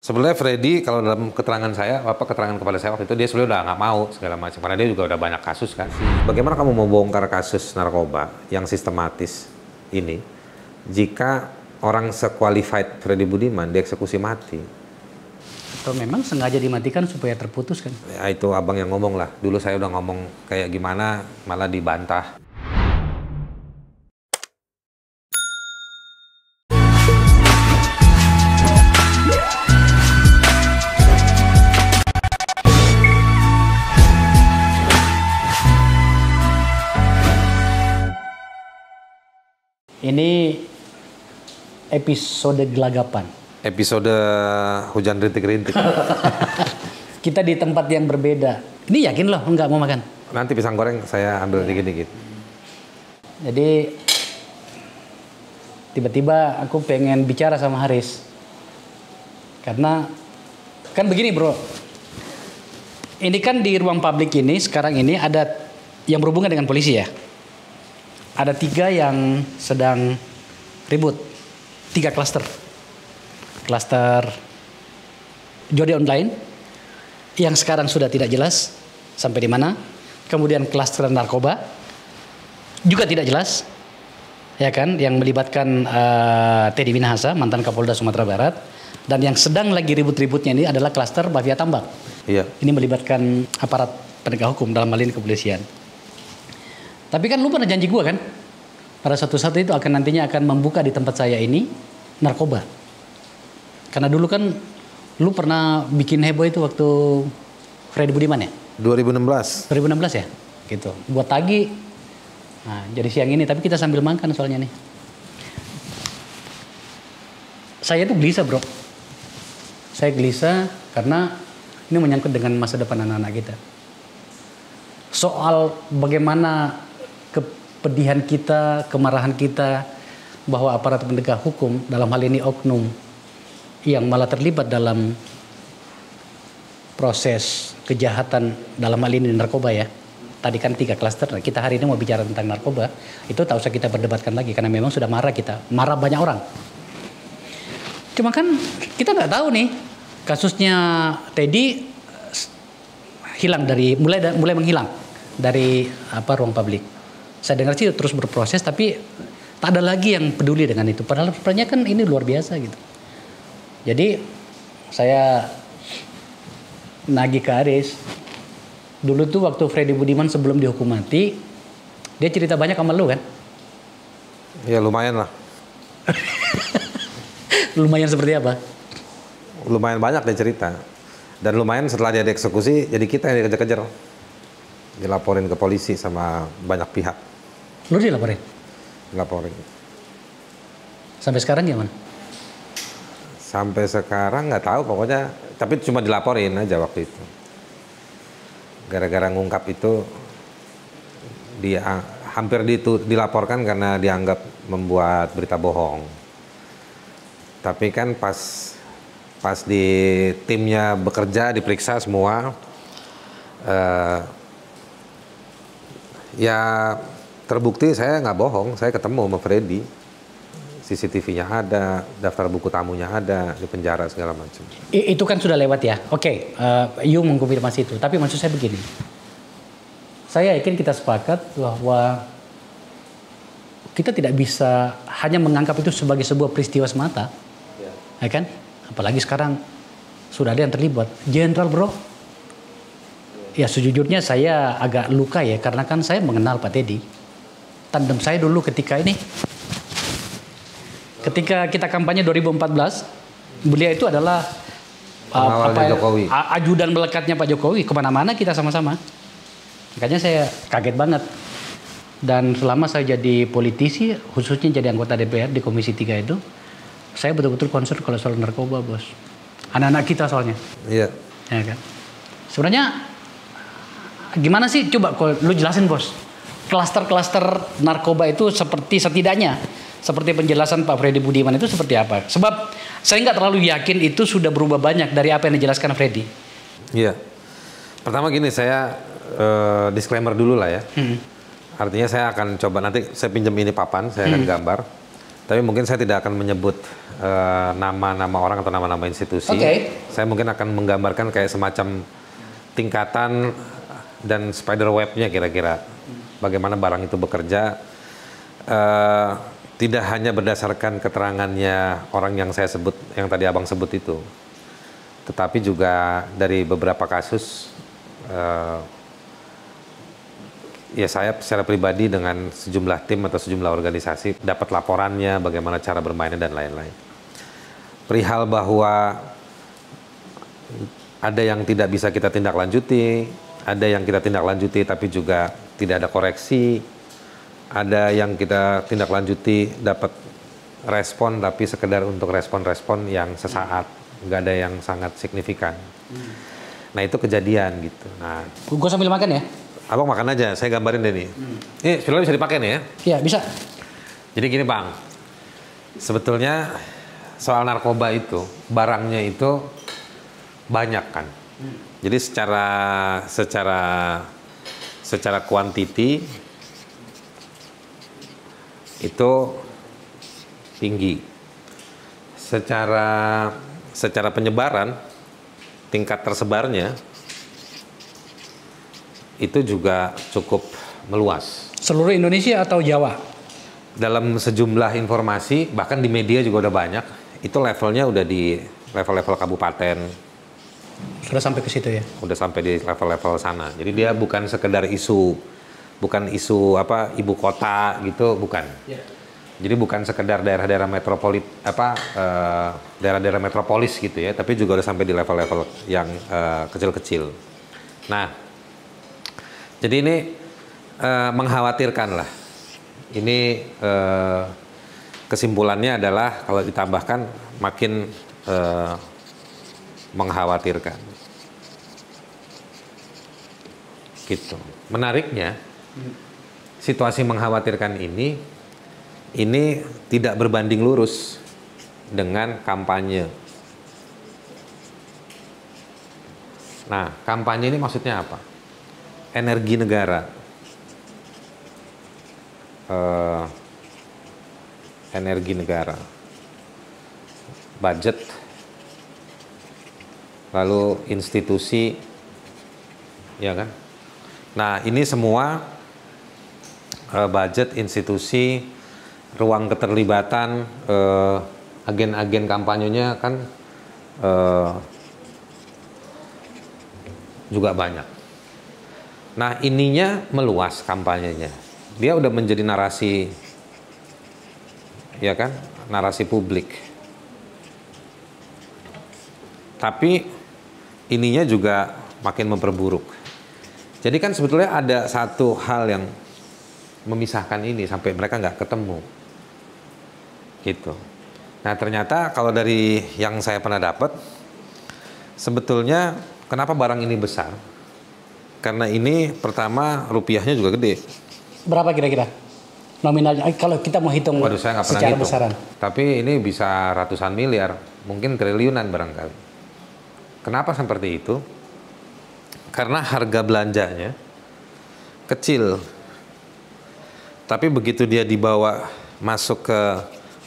Sebenarnya Freddy kalau dalam keterangan saya, keterangan kepada saya waktu itu dia sebenarnya udah nggak mau segala macam karena dia juga udah banyak kasus kan. Bagaimana kamu mau bongkar kasus narkoba yang sistematis ini jika orang sequalified Freddy Budiman dieksekusi mati? Atau memang sengaja dimatikan supaya terputus kan? Ya, itu abang yang ngomong lah. Dulu saya udah ngomong kayak gimana malah dibantah. Ini episode gelagapan. Episode hujan rintik-rintik. Kita di tempat yang berbeda. Ini yakin loh nggak mau makan? Nanti pisang goreng saya ambil dikit-dikit. Jadi tiba-tiba aku pengen bicara sama Haris. Karena kan begini bro. Ini kan di ruang publik ini sekarang ini ada yang berhubungan dengan polisi ya. Ada 3 yang sedang ribut. 3 klaster. Klaster judi online yang sekarang sudah tidak jelas sampai di mana. Kemudian klaster narkoba juga tidak jelas, ya kan, yang melibatkan Teddy Minahasa, mantan Kapolda Sumatera Barat, dan yang sedang lagi ribut-ributnya ini adalah klaster mafia tambang. Iya. Ini melibatkan aparat penegak hukum dalam hal ini kepolisian. Tapi kan lu pernah janji gua kan, pada suatu saat itu nantinya akan membuka di tempat saya ini narkoba. Karena dulu kan lu pernah bikin heboh itu waktu Freddy Budiman ya? 2016. 2016 ya? Gitu. Buat tagih. Nah, jadi siang ini, tapi kita sambil makan soalnya nih. Saya tuh gelisah bro. Saya gelisah karena ini menyangkut dengan masa depan anak-anak kita. Soal bagaimana kepedihan kita, kemarahan kita bahwa aparat penegak hukum, dalam hal ini oknum, yang malah terlibat dalam proses kejahatan dalam hal ini narkoba ya. Tadi kan 3 klaster, kita hari ini mau bicara tentang narkoba, itu tak usah kita perdebatkan lagi karena memang sudah marah kita, marah banyak orang. Cuma kan kita nggak tahu nih kasusnya Teddy hilang mulai menghilang dari ruang publik. Saya dengar sih terus berproses tapi tak ada lagi yang peduli dengan itu. Padahal sebenarnya kan ini luar biasa gitu. Jadi saya nagih ke Aris. Dulu tuh waktu Freddy Budiman sebelum dihukum mati, dia cerita banyak sama lu kan? Ya lumayan lah. Lumayan seperti apa? Lumayan banyak dia cerita. Dan lumayan setelah dia dieksekusi, jadi kita yang dikejar-kejar. Dilaporin ke polisi sama banyak pihak. Lu dilaporin? Dilaporin. Sampai sekarang gimana? Sampai sekarang nggak tahu pokoknya. Tapi cuma dilaporin aja waktu itu. Gara-gara ngungkap itu, dia hampir dilaporkan karena dianggap membuat berita bohong. Tapi kan pas di timnya bekerja, diperiksa semua, ya terbukti saya nggak bohong, saya ketemu sama Freddy. CCTV-nya ada, daftar buku tamunya ada, di penjara segala macam. Itu kan sudah lewat ya. Oke, you mengkonfirmasi itu. Tapi maksud saya begini. Saya yakin kita sepakat bahwa kita tidak bisa hanya menganggap itu sebagai sebuah peristiwa semata. Ya kan? Apalagi sekarang sudah ada yang terlibat. Jenderal bro. Ya sejujurnya saya agak luka ya. Karena kan saya mengenal Pak Teddy. Tandem saya dulu ketika kita kampanye 2014, beliau itu adalah Jokowi. Ajudan melekatnya Pak Jokowi. Kemana-mana kita sama-sama. Makanya saya kaget banget. Dan selama saya jadi politisi, khususnya jadi anggota DPR di Komisi 3 itu, saya betul-betul concern kalau soal narkoba, bos. Anak-anak kita soalnya. Iya. Ya kan. Sebenarnya gimana sih? Coba lu jelasin, bos. Klaster-klaster narkoba itu setidaknya seperti penjelasan Pak Freddy Budiman itu seperti apa? Sebab saya nggak terlalu yakin itu sudah berubah banyak dari apa yang dijelaskan Freddy. Iya. Pertama gini, saya disclaimer dulu lah ya. Artinya saya akan coba nanti saya pinjam ini papan, saya akan gambar. Tapi mungkin saya tidak akan menyebut nama-nama orang atau nama-nama institusi. Saya mungkin akan menggambarkan kayak semacam tingkatan dan spider web-nya kira-kira. Bagaimana barang itu bekerja. Tidak hanya berdasarkan keterangannya orang yang saya sebut, yang tadi abang sebut itu. Tetapi juga dari beberapa kasus, ya saya secara pribadi dengan sejumlah tim atau sejumlah organisasi dapat laporannya, bagaimana cara bermainnya dan lain-lain. Perihal bahwa ada yang tidak bisa kita tindak lanjuti, ada yang kita tindak lanjuti tapi juga tidak ada koreksi, ada yang kita tindak lanjuti dapat respon tapi sekedar untuk respon-respon yang sesaat, nggak ada yang sangat signifikan. Nah itu kejadian gitu. Nah, gue sambil makan ya. Abang makan aja, saya gambarin deh nih. Ini sebenarnya bisa dipakai nih ya? Iya bisa. Jadi gini bang, sebetulnya soal narkoba itu barangnya itu banyak kan. Jadi secara kuantiti itu tinggi. Secara penyebaran, tingkat tersebarnya itu juga cukup meluas. Seluruh Indonesia atau Jawa? Dalam sejumlah informasi, bahkan di media juga udah banyak, itu levelnya udah di level-level kabupaten. Sudah sampai ke situ ya? Udah sampai di level-level sana. Jadi dia bukan sekedar isu apa ibu kota gitu, bukan. Yeah. Jadi bukan sekedar daerah-daerah daerah-daerah metropolis gitu ya, tapi juga udah sampai di level-level yang kecil-kecil. Nah, jadi ini mengkhawatirkan lah. Ini kesimpulannya adalah kalau ditambahkan makin mengkhawatirkan. Gitu. Menariknya, situasi mengkhawatirkan ini tidak berbanding lurus dengan kampanye. Nah, kampanye ini maksudnya apa? Energi negara. Energi negara. Budget. Lalu institusi. Ya kan? Nah, ini semua budget, institusi, ruang keterlibatan, agen-agen kampanyenya kan juga banyak. Nah, ininya meluas kampanyenya. Dia udah menjadi narasi, ya kan, narasi publik. Tapi ininya juga makin memperburuk. Jadi kan sebetulnya ada satu hal yang memisahkan ini sampai mereka nggak ketemu. Gitu. Nah ternyata kalau dari yang saya pernah dapat, sebetulnya kenapa barang ini besar? Karena ini pertama rupiahnya juga gede. Berapa kira-kira nominalnya? Kalau kita mau hitung. Waduh, saya nggak pernah secara hitung. Besaran. Tapi ini bisa ratusan miliar, mungkin triliunan barangkali. Kenapa seperti itu? Karena harga belanjanya kecil. Tapi begitu dia dibawa masuk ke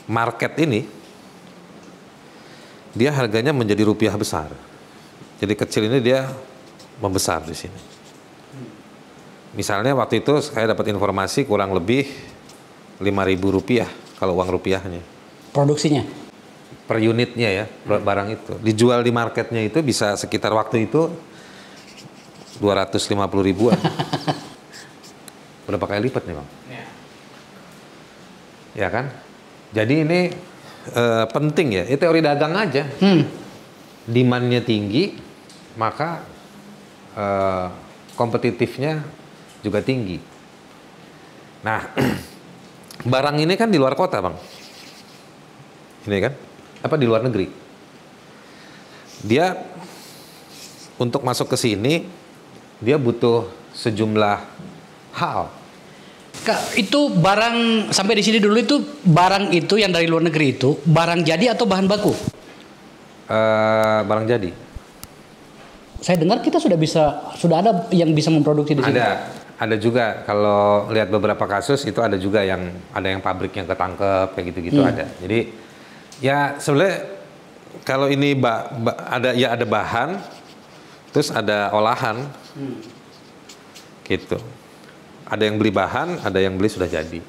market ini, dia harganya menjadi rupiah besar. Jadi kecil ini dia membesar di sini. Misalnya waktu itu saya dapat informasi kurang lebih 5.000 rupiah kalau uang rupiahnya. Produksinya? Per unitnya ya, barang itu. Dijual di marketnya itu bisa sekitar waktu itu 250 ribuan. Berapa kali lipat nih bang? Ya kan? Jadi ini penting ya, ini teori dagang aja. Demand-nya tinggi, maka kompetitifnya juga tinggi. Nah, barang ini kan di luar kota bang. Ini kan? Apa di luar negeri? Dia untuk masuk ke sini, dia butuh sejumlah hal. Kak, itu barang sampai di sini dulu itu barang itu yang dari luar negeri itu barang jadi atau bahan baku? Barang jadi. Saya dengar kita sudah ada yang bisa memproduksi di sini. ada juga kalau lihat beberapa kasus itu ada juga yang pabrik yang ketangkep kayak gitu-gitu ada. Jadi ya sebenarnya kalau ini ada bahan, terus ada olahan, gitu. Ada yang beli bahan, ada yang beli sudah jadi.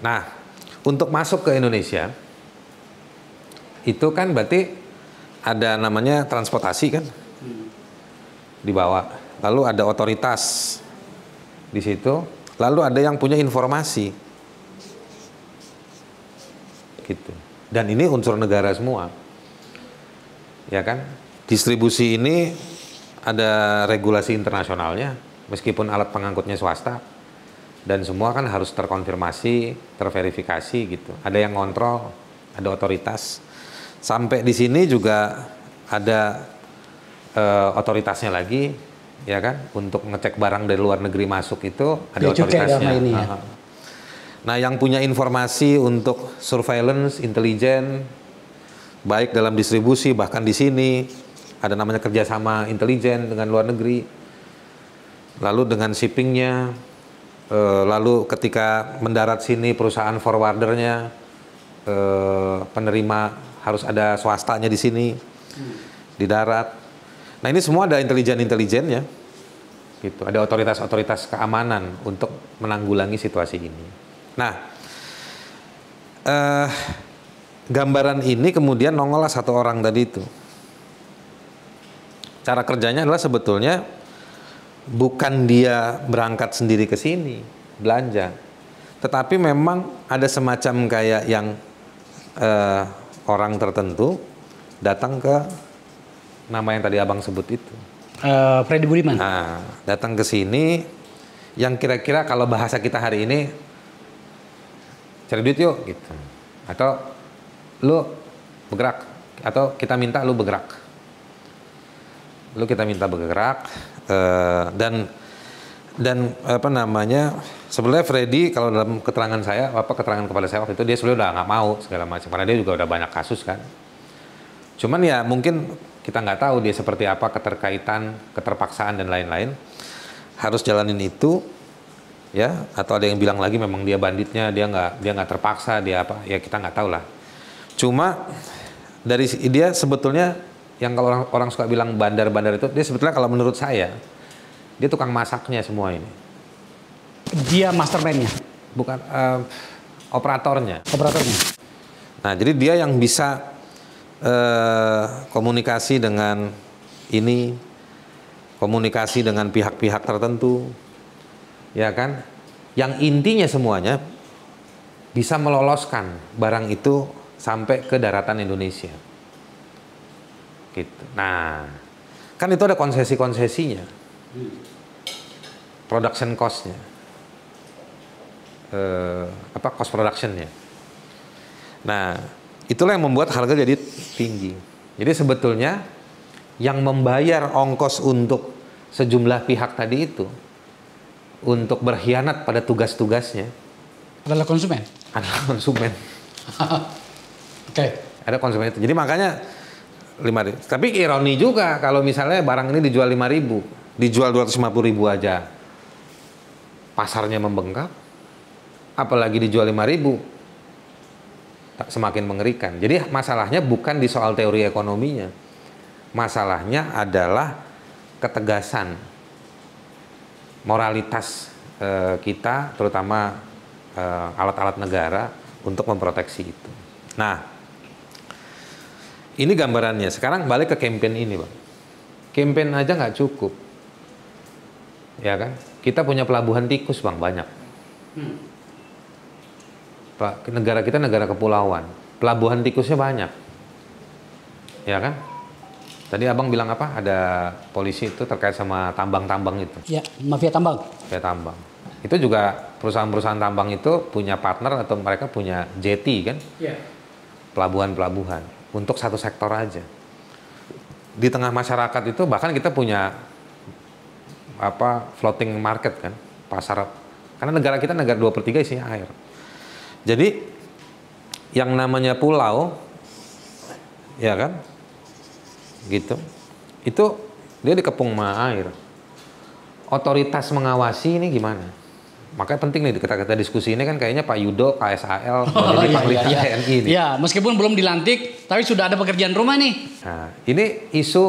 Nah, untuk masuk ke Indonesia itu kan berarti ada namanya transportasi kan, dibawa. Lalu ada otoritas di situ, lalu ada yang punya informasi, gitu. Dan ini unsur negara semua, ya kan? Distribusi ini ada regulasi internasionalnya, meskipun alat pengangkutnya swasta, dan semua kan harus terkonfirmasi, terverifikasi gitu. Ada yang ngontrol, ada otoritas. Sampai di sini juga ada otoritasnya lagi, ya kan? Untuk ngecek barang dari luar negeri masuk itu ada otoritasnya. Ini, ya. Nah, yang punya informasi untuk surveillance, intelijen, baik dalam distribusi bahkan di sini ada namanya kerjasama intelijen dengan luar negeri. Lalu dengan shippingnya, lalu ketika mendarat sini perusahaan forwardernya, penerima harus ada swastanya di sini, di darat. Nah ini semua ada intelijen-intelijennya, gitu. Ada otoritas-otoritas keamanan untuk menanggulangi situasi ini. Nah, gambaran ini kemudian nongollah satu orang tadi itu. Cara kerjanya adalah sebetulnya bukan dia berangkat sendiri ke sini belanja, tetapi memang ada semacam kayak yang orang tertentu datang ke nama yang tadi abang sebut itu, Freddy Budiman. Nah, datang ke sini yang kira-kira kalau bahasa kita hari ini cari duit yuk gitu, atau lu bergerak, atau kita minta lu bergerak, dan apa namanya, sebenarnya Freddy kalau dalam keterangan saya, keterangan kepada saya waktu itu, dia sebenarnya udah nggak mau segala macam karena dia juga udah banyak kasus kan. Cuman ya mungkin kita nggak tahu dia seperti apa, keterkaitan, keterpaksaan dan lain-lain, harus jalanin itu, ya. Atau ada yang bilang lagi memang dia banditnya, dia nggak terpaksa, dia apa, ya kita nggak tahu lah. Cuma dari dia sebetulnya yang kalau orang suka bilang bandar-bandar itu, dia sebetulnya kalau menurut saya dia tukang masaknya semua ini. Dia mastermind-nya, bukan operatornya. Nah jadi dia yang bisa komunikasi dengan ini, komunikasi dengan pihak-pihak tertentu, ya kan, yang intinya semuanya bisa meloloskan barang itu sampai ke daratan Indonesia, gitu. Nah kan itu ada konsesi-konsesinya, production cost-nya, cost production-nya. Nah itulah yang membuat harga jadi tinggi. Jadi sebetulnya yang membayar ongkos untuk sejumlah pihak tadi itu untuk berkhianat pada tugas-tugasnya adalah konsumen. Oke. Ada konsumen itu. Jadi makanya 5.000. Tapi ironi juga kalau misalnya barang ini dijual 5.000, dijual 250.000 aja, pasarnya membengkak, apalagi dijual 5.000. Semakin mengerikan. Jadi masalahnya bukan di soal teori ekonominya. Masalahnya adalah ketegasan moralitas kita, terutama alat-alat negara untuk memproteksi itu. Nah, ini gambarannya. Sekarang balik ke campaign ini, Bang. Campaign aja nggak cukup. Ya kan? Kita punya pelabuhan tikus, Bang, banyak. Negara kita negara kepulauan, pelabuhan tikusnya banyak, ya kan? Tadi abang bilang apa? Ada polisi itu terkait sama tambang-tambang itu. Ya, mafia tambang. Mafia tambang. Itu juga perusahaan-perusahaan tambang itu punya partner atau mereka punya jetty kan? Ya. Pelabuhan-pelabuhan untuk satu sektor aja. Di tengah masyarakat itu bahkan kita punya floating market kan, pasar. Karena negara kita negara 2/3 isinya air. Jadi yang namanya pulau, ya kan, gitu, itu dia dikepung sama air. otoritas mengawasi ini gimana? Makanya penting nih kita diskusi ini kan kayaknya Pak Yudo KSAL menjadi Panglima TNI ini. Ya, meskipun belum dilantik, tapi sudah ada pekerjaan rumah nih. Nah, ini isu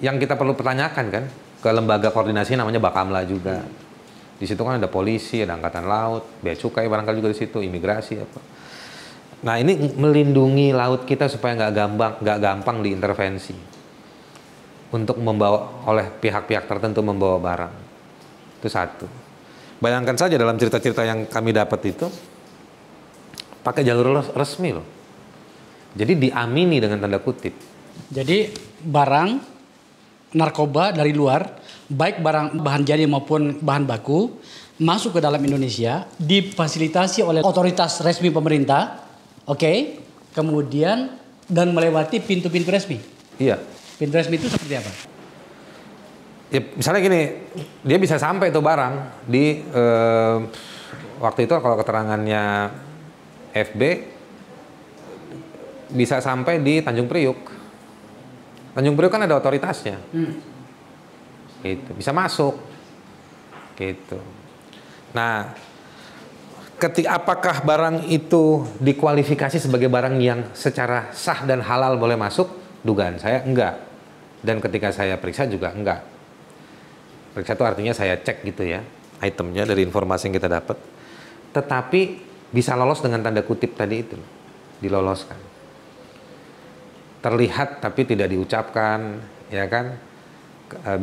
yang kita perlu pertanyakan kan ke lembaga koordinasi namanya Bakamla juga. Di situ kan ada polisi, ada angkatan laut, bea cukai barangkali juga di situ, imigrasi apa. Nah ini melindungi laut kita supaya nggak gampang diintervensi untuk membawa oleh pihak-pihak tertentu membawa barang. Itu satu. Bayangkan saja dalam cerita-cerita yang kami dapat itu pakai jalur resmi loh. Jadi diamini dengan tanda kutip. Jadi barang narkoba dari luar, baik barang bahan jadi maupun bahan baku, masuk ke dalam Indonesia, difasilitasi oleh otoritas resmi pemerintah, oke, kemudian dan melewati pintu-pintu resmi. Iya. Pintu resmi itu seperti apa? Ya, misalnya gini, dia bisa sampai itu barang di waktu itu kalau keterangannya FB bisa sampai di Tanjung Priuk. Tanjung Priuk kan ada otoritasnya, gitu, bisa masuk, gitu. Nah, apakah barang itu dikualifikasi sebagai barang yang secara sah dan halal boleh masuk? Dugaan saya enggak. Dan ketika saya periksa juga enggak. Periksa itu artinya saya cek gitu ya, itemnya dari informasi yang kita dapat. Tetapi bisa lolos dengan tanda kutip tadi itu, diloloskan. Terlihat tapi tidak diucapkan, ya kan,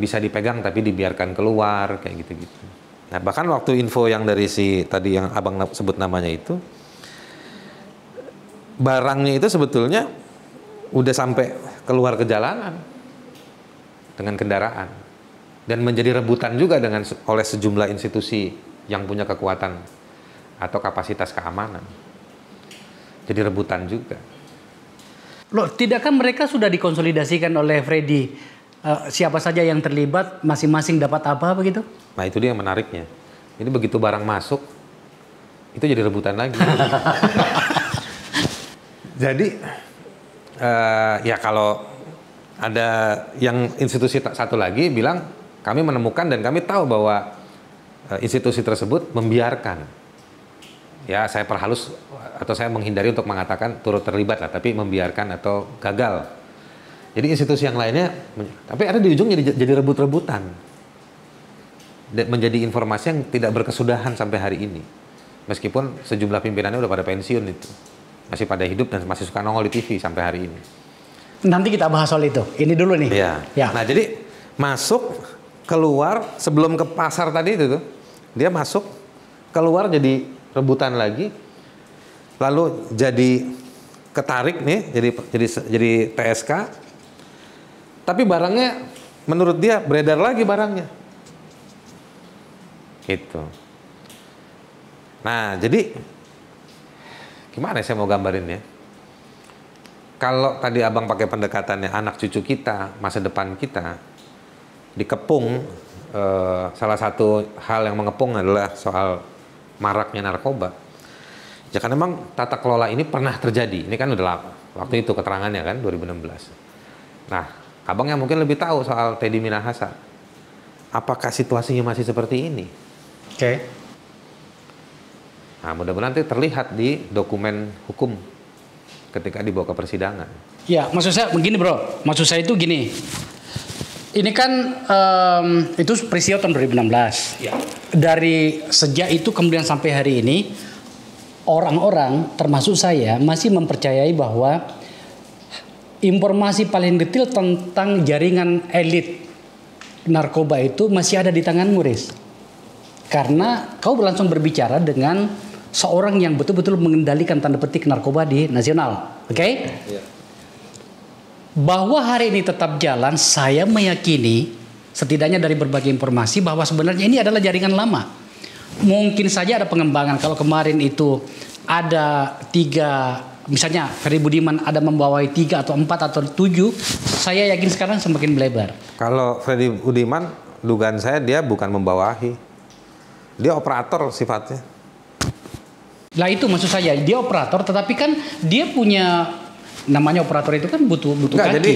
bisa dipegang tapi dibiarkan keluar, kayak gitu-gitu. Nah bahkan waktu info yang dari si tadi yang abang sebut namanya itu, barangnya itu sebetulnya udah sampai keluar ke jalanan dengan kendaraan dan menjadi rebutan juga oleh sejumlah institusi yang punya kekuatan atau kapasitas keamanan. Jadi rebutan juga. Loh, tidakkah mereka sudah dikonsolidasikan oleh Freddy? Siapa saja yang terlibat, masing-masing dapat apa begitu? Nah itu dia yang menariknya. Ini begitu barang masuk, itu jadi rebutan lagi. Jadi ya kalau ada yang institusi satu lagi bilang kami menemukan dan kami tahu bahwa institusi tersebut membiarkan. Ya saya perhalus atau saya menghindari untuk mengatakan turut terlibat lah, tapi membiarkan atau gagal. Jadi institusi yang lainnya, tapi ada di ujung jadi rebut-rebutan. Menjadi informasi yang tidak berkesudahan sampai hari ini. Meskipun sejumlah pimpinannya udah pada pensiun itu. Masih pada hidup dan masih suka nongol di TV sampai hari ini. Nanti kita bahas soal itu. Ini dulu nih. Iya. Ya. Nah jadi masuk, keluar, sebelum ke pasar tadi itu tuh, dia masuk, keluar jadi rebutan lagi, lalu jadi ketarik nih, jadi TSK, tapi barangnya menurut dia beredar lagi barangnya, gitu. Nah jadi gimana saya mau gambarin ya? Kalau tadi abang pakai pendekatannya anak cucu kita, masa depan kita, dikepung, salah satu hal yang mengepung adalah soal maraknya narkoba. Ya kan memang tata kelola ini pernah terjadi. Ini kan udah waktu itu keterangannya kan 2016. Nah, abang yang mungkin lebih tahu soal Teddy Minahasa. Apakah situasinya masih seperti ini? Oke. Nah, mudah-mudahan nanti terlihat di dokumen hukum ketika dibawa ke persidangan. Ya, maksud saya begini bro. Maksud saya itu gini. Ini kan itu peristiwa tahun 2016. Ya. Dari sejak itu kemudian sampai hari ini, orang-orang termasuk saya masih mempercayai bahwa informasi paling detail tentang jaringan elit narkoba itu masih ada di tanganmu, Riz. Karena kau langsung berbicara dengan seorang yang betul-betul mengendalikan tanda petik narkoba di nasional. Oke? Okay? Ya. Bahwa hari ini tetap jalan, saya meyakini setidaknya dari berbagai informasi bahwa sebenarnya ini adalah jaringan lama. Mungkin saja ada pengembangan. Kalau kemarin itu ada 3, misalnya Ferry Budiman ada membawai 3 atau 4 atau 7, saya yakin sekarang semakin melebar. Kalau Ferry Budiman, dugaan saya dia bukan membawahi, dia operator sifatnya. Lah itu maksud saya, dia operator, tetapi kan dia punya namanya operator itu kan butuh kaki. Jadi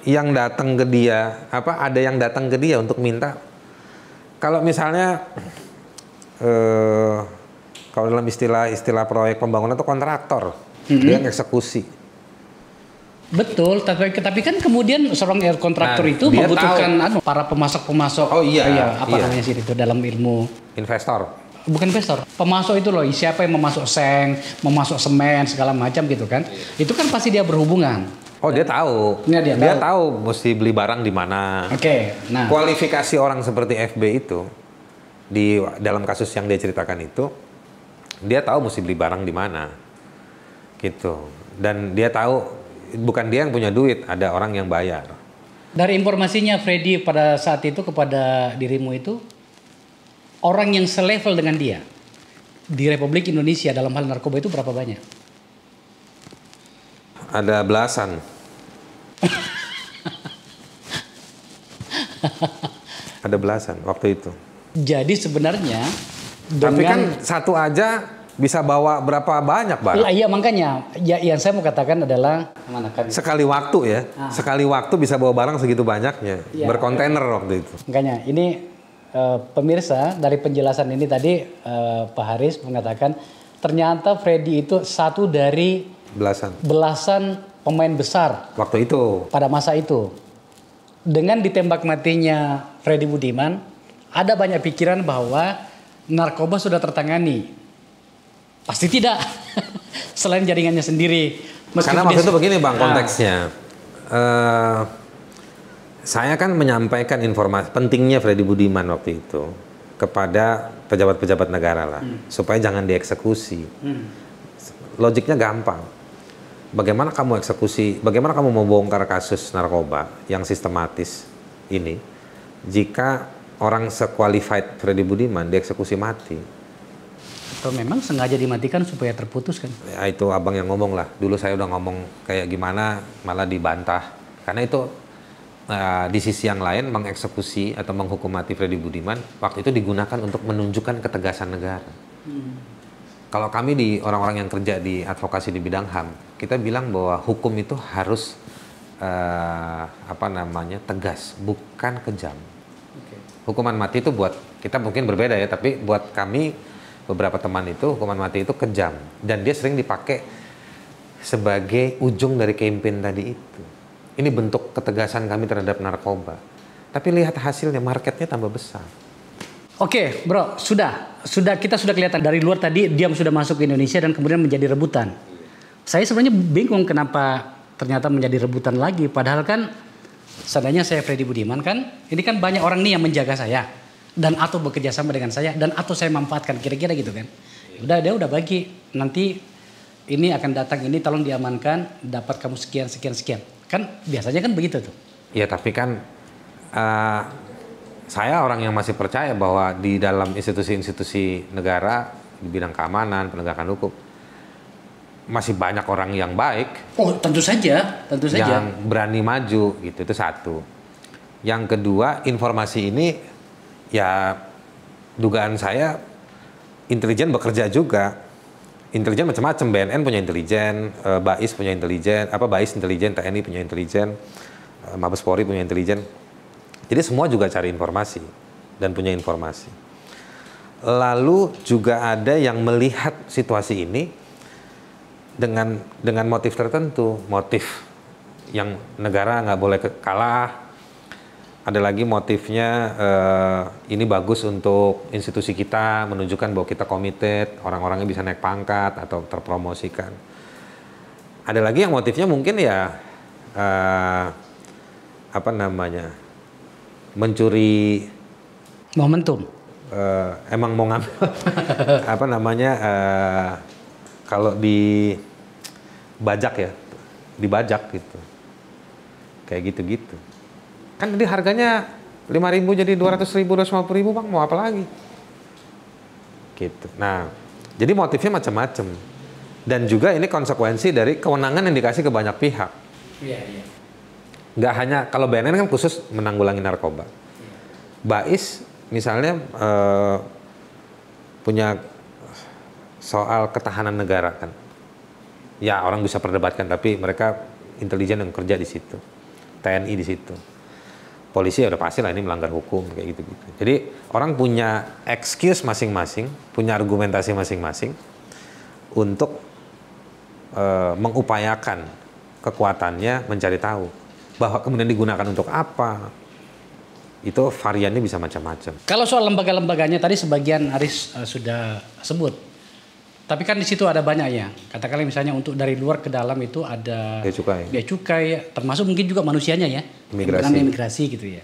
yang datang ke dia, ada yang datang ke dia untuk minta Kalau misalnya kalau dalam istilah proyek pembangunan itu kontraktor, dia yang eksekusi. Betul, tapi kan kemudian seorang kontraktor itu dia membutuhkan para pemasok-pemasok. Oh iya, apa namanya sih itu dalam ilmu? Investor. Bukan investor, pemasok itu loh, siapa yang memasok seng, memasok semen segala macam gitu kan? Itu kan pasti dia berhubungan. Oh dia tahu, Ya, dia tahu mesti beli barang di mana. Oke, nah Kualifikasi orang seperti FB itu di dalam kasus yang dia ceritakan itu, dia tahu mesti beli barang di mana, gitu. Dan dia tahu bukan dia yang punya duit, ada orang yang bayar. dari informasinya Freddy pada saat itu kepada dirimu itu, orang yang selevel dengan dia di Republik Indonesia dalam hal narkoba itu berapa banyak? Ada belasan. Ada belasan waktu itu. Jadi sebenarnya Tapi kan satu aja bisa bawa berapa banyak barang? Iya makanya, ya yang saya mau katakan adalah mana kan? Sekali waktu ya, sekali waktu bisa bawa barang segitu banyaknya, Ya, berkontainer waktu itu. Makanya ini pemirsa dari penjelasan ini tadi Pak Haris mengatakan ternyata Freddy itu satu dari belasan pemain besar waktu itu pada masa itu. Dengan ditembak matinya Freddy Budiman, ada banyak pikiran bahwa narkoba sudah tertangani. Pasti tidak. Selain jaringannya sendiri. Karena waktu itu begini Bang konteksnya. Saya kan menyampaikan informasi pentingnya Freddy Budiman waktu itu kepada pejabat-pejabat negara lah. Supaya jangan dieksekusi. Logiknya gampang. Bagaimana kamu eksekusi, bagaimana kamu mau bongkar kasus narkoba yang sistematis ini jika orang se-qualified Freddy Budiman dieksekusi mati? Atau memang sengaja dimatikan supaya terputus kan? Ya, itu abang yang ngomong lah. Dulu saya udah ngomong kayak gimana malah dibantah. Karena itu di sisi yang lain mengeksekusi atau menghukum mati Freddy Budiman waktu itu digunakan untuk menunjukkan ketegasan negara. Kalau kami di orang-orang yang kerja di advokasi di bidang HAM, kita bilang bahwa hukum itu harus tegas, bukan kejam. Hukuman mati itu buat kita mungkin berbeda ya, tapi buat kami beberapa teman itu hukuman mati itu kejam dan dia sering dipakai sebagai ujung dari campaign tadi itu. Ini bentuk ketegasan kami terhadap narkoba. Tapi lihat hasilnya, marketnya tambah besar. Oke, bro, kita sudah kelihatan dari luar tadi dia sudah masuk ke Indonesia dan kemudian menjadi rebutan. Saya sebenarnya bingung kenapa ternyata menjadi rebutan lagi. Padahal kan seandainya saya Freddy Budiman kan, ini kan banyak orang nih yang menjaga saya dan atau bekerja sama dengan saya dan atau saya manfaatkan kira-kira gitu kan. Dia udah bagi nanti ini akan datang ini tolong diamankan dapat kamu sekian. Kan biasanya kan begitu tuh. Ya tapi kan saya orang yang masih percaya bahwa di dalam institusi-institusi negara di bidang keamanan, penegakan hukum masih banyak orang yang baik. Oh, tentu saja. Yang berani maju gitu, itu satu. Yang kedua, informasi ini ya dugaan saya intelijen bekerja juga. Intelijen macam-macam, BNN punya intelijen, BAIS punya intelijen, BAIS intelijen, TNI punya intelijen, Mabes Polri punya intelijen. Jadi semua juga cari informasi dan punya informasi. Lalu juga ada yang melihat situasi ini dengan motif tertentu, motif yang negara nggak boleh kalah. Ada lagi motifnya ini bagus untuk institusi kita, menunjukkan bahwa kita committed, orang-orangnya bisa naik pangkat atau terpromosikan. Ada lagi yang motifnya mungkin ya mencuri momentum. Emang mau ngambil kalau dibajak gitu. Kayak gitu-gitu. Kan tadi harganya 5.000 jadi 200.000, 250.000 Bang, mau apa lagi? Gitu. Nah, jadi motifnya macam-macam. Dan juga ini konsekuensi dari kewenangan yang dikasih ke banyak pihak. Iya. Nggak hanya, kalau BNN kan khusus menanggulangi narkoba. BAIS misalnya punya soal ketahanan negara kan. Ya orang bisa perdebatkan, tapi mereka intelijen yang kerja di situ. TNI di situ. polisi ya udah pasti lah ini melanggar hukum kayak gitu-gitu. Jadi orang punya excuse masing-masing, punya argumentasi masing-masing untuk mengupayakan kekuatannya mencari tahu. Bahwa kemudian digunakan untuk apa, itu variannya bisa macam-macam. Kalau soal lembaga-lembaganya tadi sebagian Aris sudah sebut. Tapi kan di situ ada banyak ya. Katakanlah misalnya untuk dari luar ke dalam itu ada bea cukai, termasuk mungkin juga manusianya ya. Imigrasi gitu ya.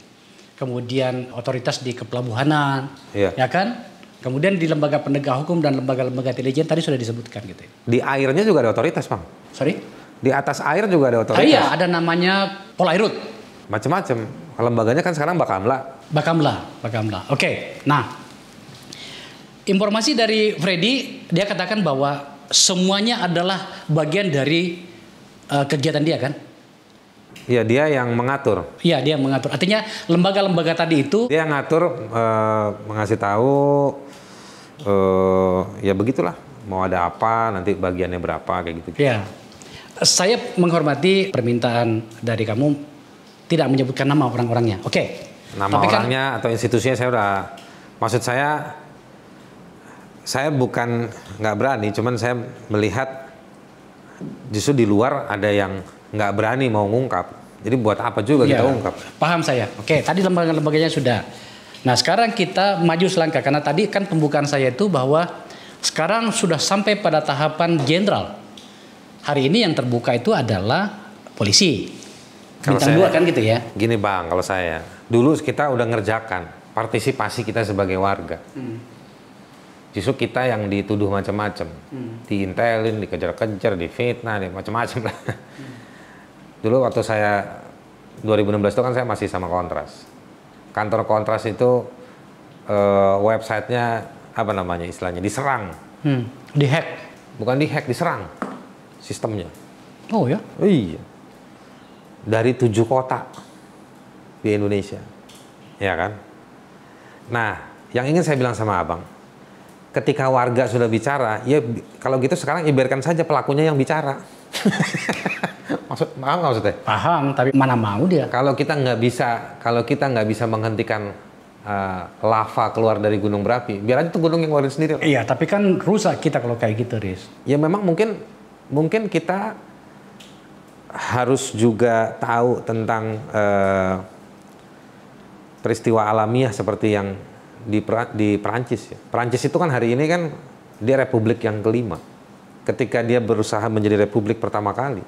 Kemudian otoritas di kepelabuhanan, ya kan? Kemudian di lembaga penegak hukum dan lembaga-lembaga intelijen tadi sudah disebutkan gitu ya. Di airnya juga ada otoritas, Bang. Sorry? Di atas air juga ada otoritas. Iya, ada namanya Polairut. Macam-macam. Lembaganya kan sekarang Bakamla. Oke. Nah, informasi dari Freddy, dia katakan bahwa semuanya adalah bagian dari kegiatan dia kan? Iya, dia yang mengatur. Iya, dia mengatur. Artinya lembaga-lembaga tadi itu dia yang ngatur, mengasih tahu, ya begitulah. Mau ada apa, nanti bagiannya berapa, kayak gitu. Iya. Saya menghormati permintaan dari kamu tidak menyebutkan nama orang-orangnya. Oke. Nama orangnya atau institusinya saya udah, maksud saya bukan nggak berani, cuman saya melihat justru di luar ada yang nggak berani mau ngungkap. Jadi buat apa juga kita ungkap? Paham saya. Oke, tadi lembaga-lembaganya sudah. Nah, sekarang kita maju selangkah karena tadi kan pembukaan saya itu bahwa sekarang sudah sampai pada tahapan jenderal. Hari ini yang terbuka itu adalah polisi. Bintang 2 kan gitu ya. Gini Bang, kalau saya dulu kita udah ngerjakan partisipasi kita sebagai warga. Justru kita yang dituduh macam-macam, diintelin, dikejar-kejar, difitnah, macam-macam lah. Dulu waktu saya 2016 itu kan saya masih sama Kontras. Kantor Kontras itu websitenya apa namanya istilahnya diserang. Dihack? Bukan dihack, diserang sistemnya. Oh ya? Iya. Dari 7 kota di Indonesia, ya kan? Nah, yang ingin saya bilang sama abang, ketika warga sudah bicara, ya kalau gitu sekarang biarkan saja pelakunya yang bicara. Paham nggak maksudnya? Paham, tapi mana mau dia? Kalau kita nggak bisa menghentikan lava keluar dari gunung berapi, biar aja tuh gunung yang ngeluarin sendiri. Iya, tapi kan rusak kita kalau kayak gitu, Riz. Ya memang mungkin kita harus juga tahu tentang peristiwa alamiah seperti yang di Perancis ya. Perancis itu kan hari ini kan dia republik yang kelima. Ketika dia berusaha menjadi republik pertama kali,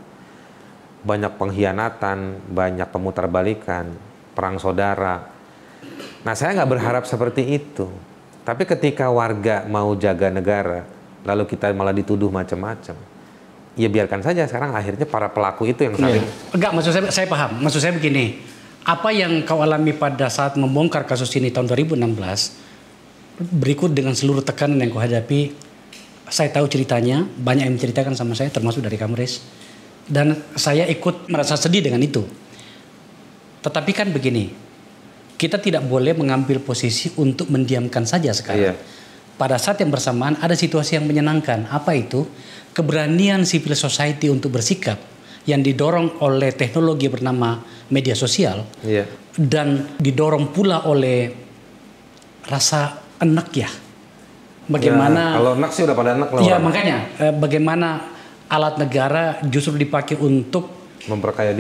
banyak pengkhianatan, banyak pemutarbalikan, perang saudara. Nah, saya nggak berharap seperti itu. Tapi ketika warga mau jaga negara, lalu kita malah dituduh macam-macam, ya biarkan saja. Sekarang akhirnya para pelaku itu yang saling. Enggak, maksud saya paham. Maksud saya begini, apa yang kau alami pada saat membongkar kasus ini tahun 2016, berikut dengan seluruh tekanan yang kau hadapi, saya tahu ceritanya, banyak yang menceritakan sama saya, termasuk dari kamu, Riz. Dan saya ikut merasa sedih dengan itu. Tetapi kan begini, kita tidak boleh mengambil posisi untuk mendiamkan saja sekarang. Pada saat yang bersamaan ada situasi yang menyenangkan. Apa itu? Keberanian civil society untuk bersikap yang didorong oleh teknologi bernama media sosial dan didorong pula oleh rasa enak ya. Bagaimana? Kalau enak sih udah pada enak lah. Iya makanya bagaimana alat negara justru dipakai untuk memperkaya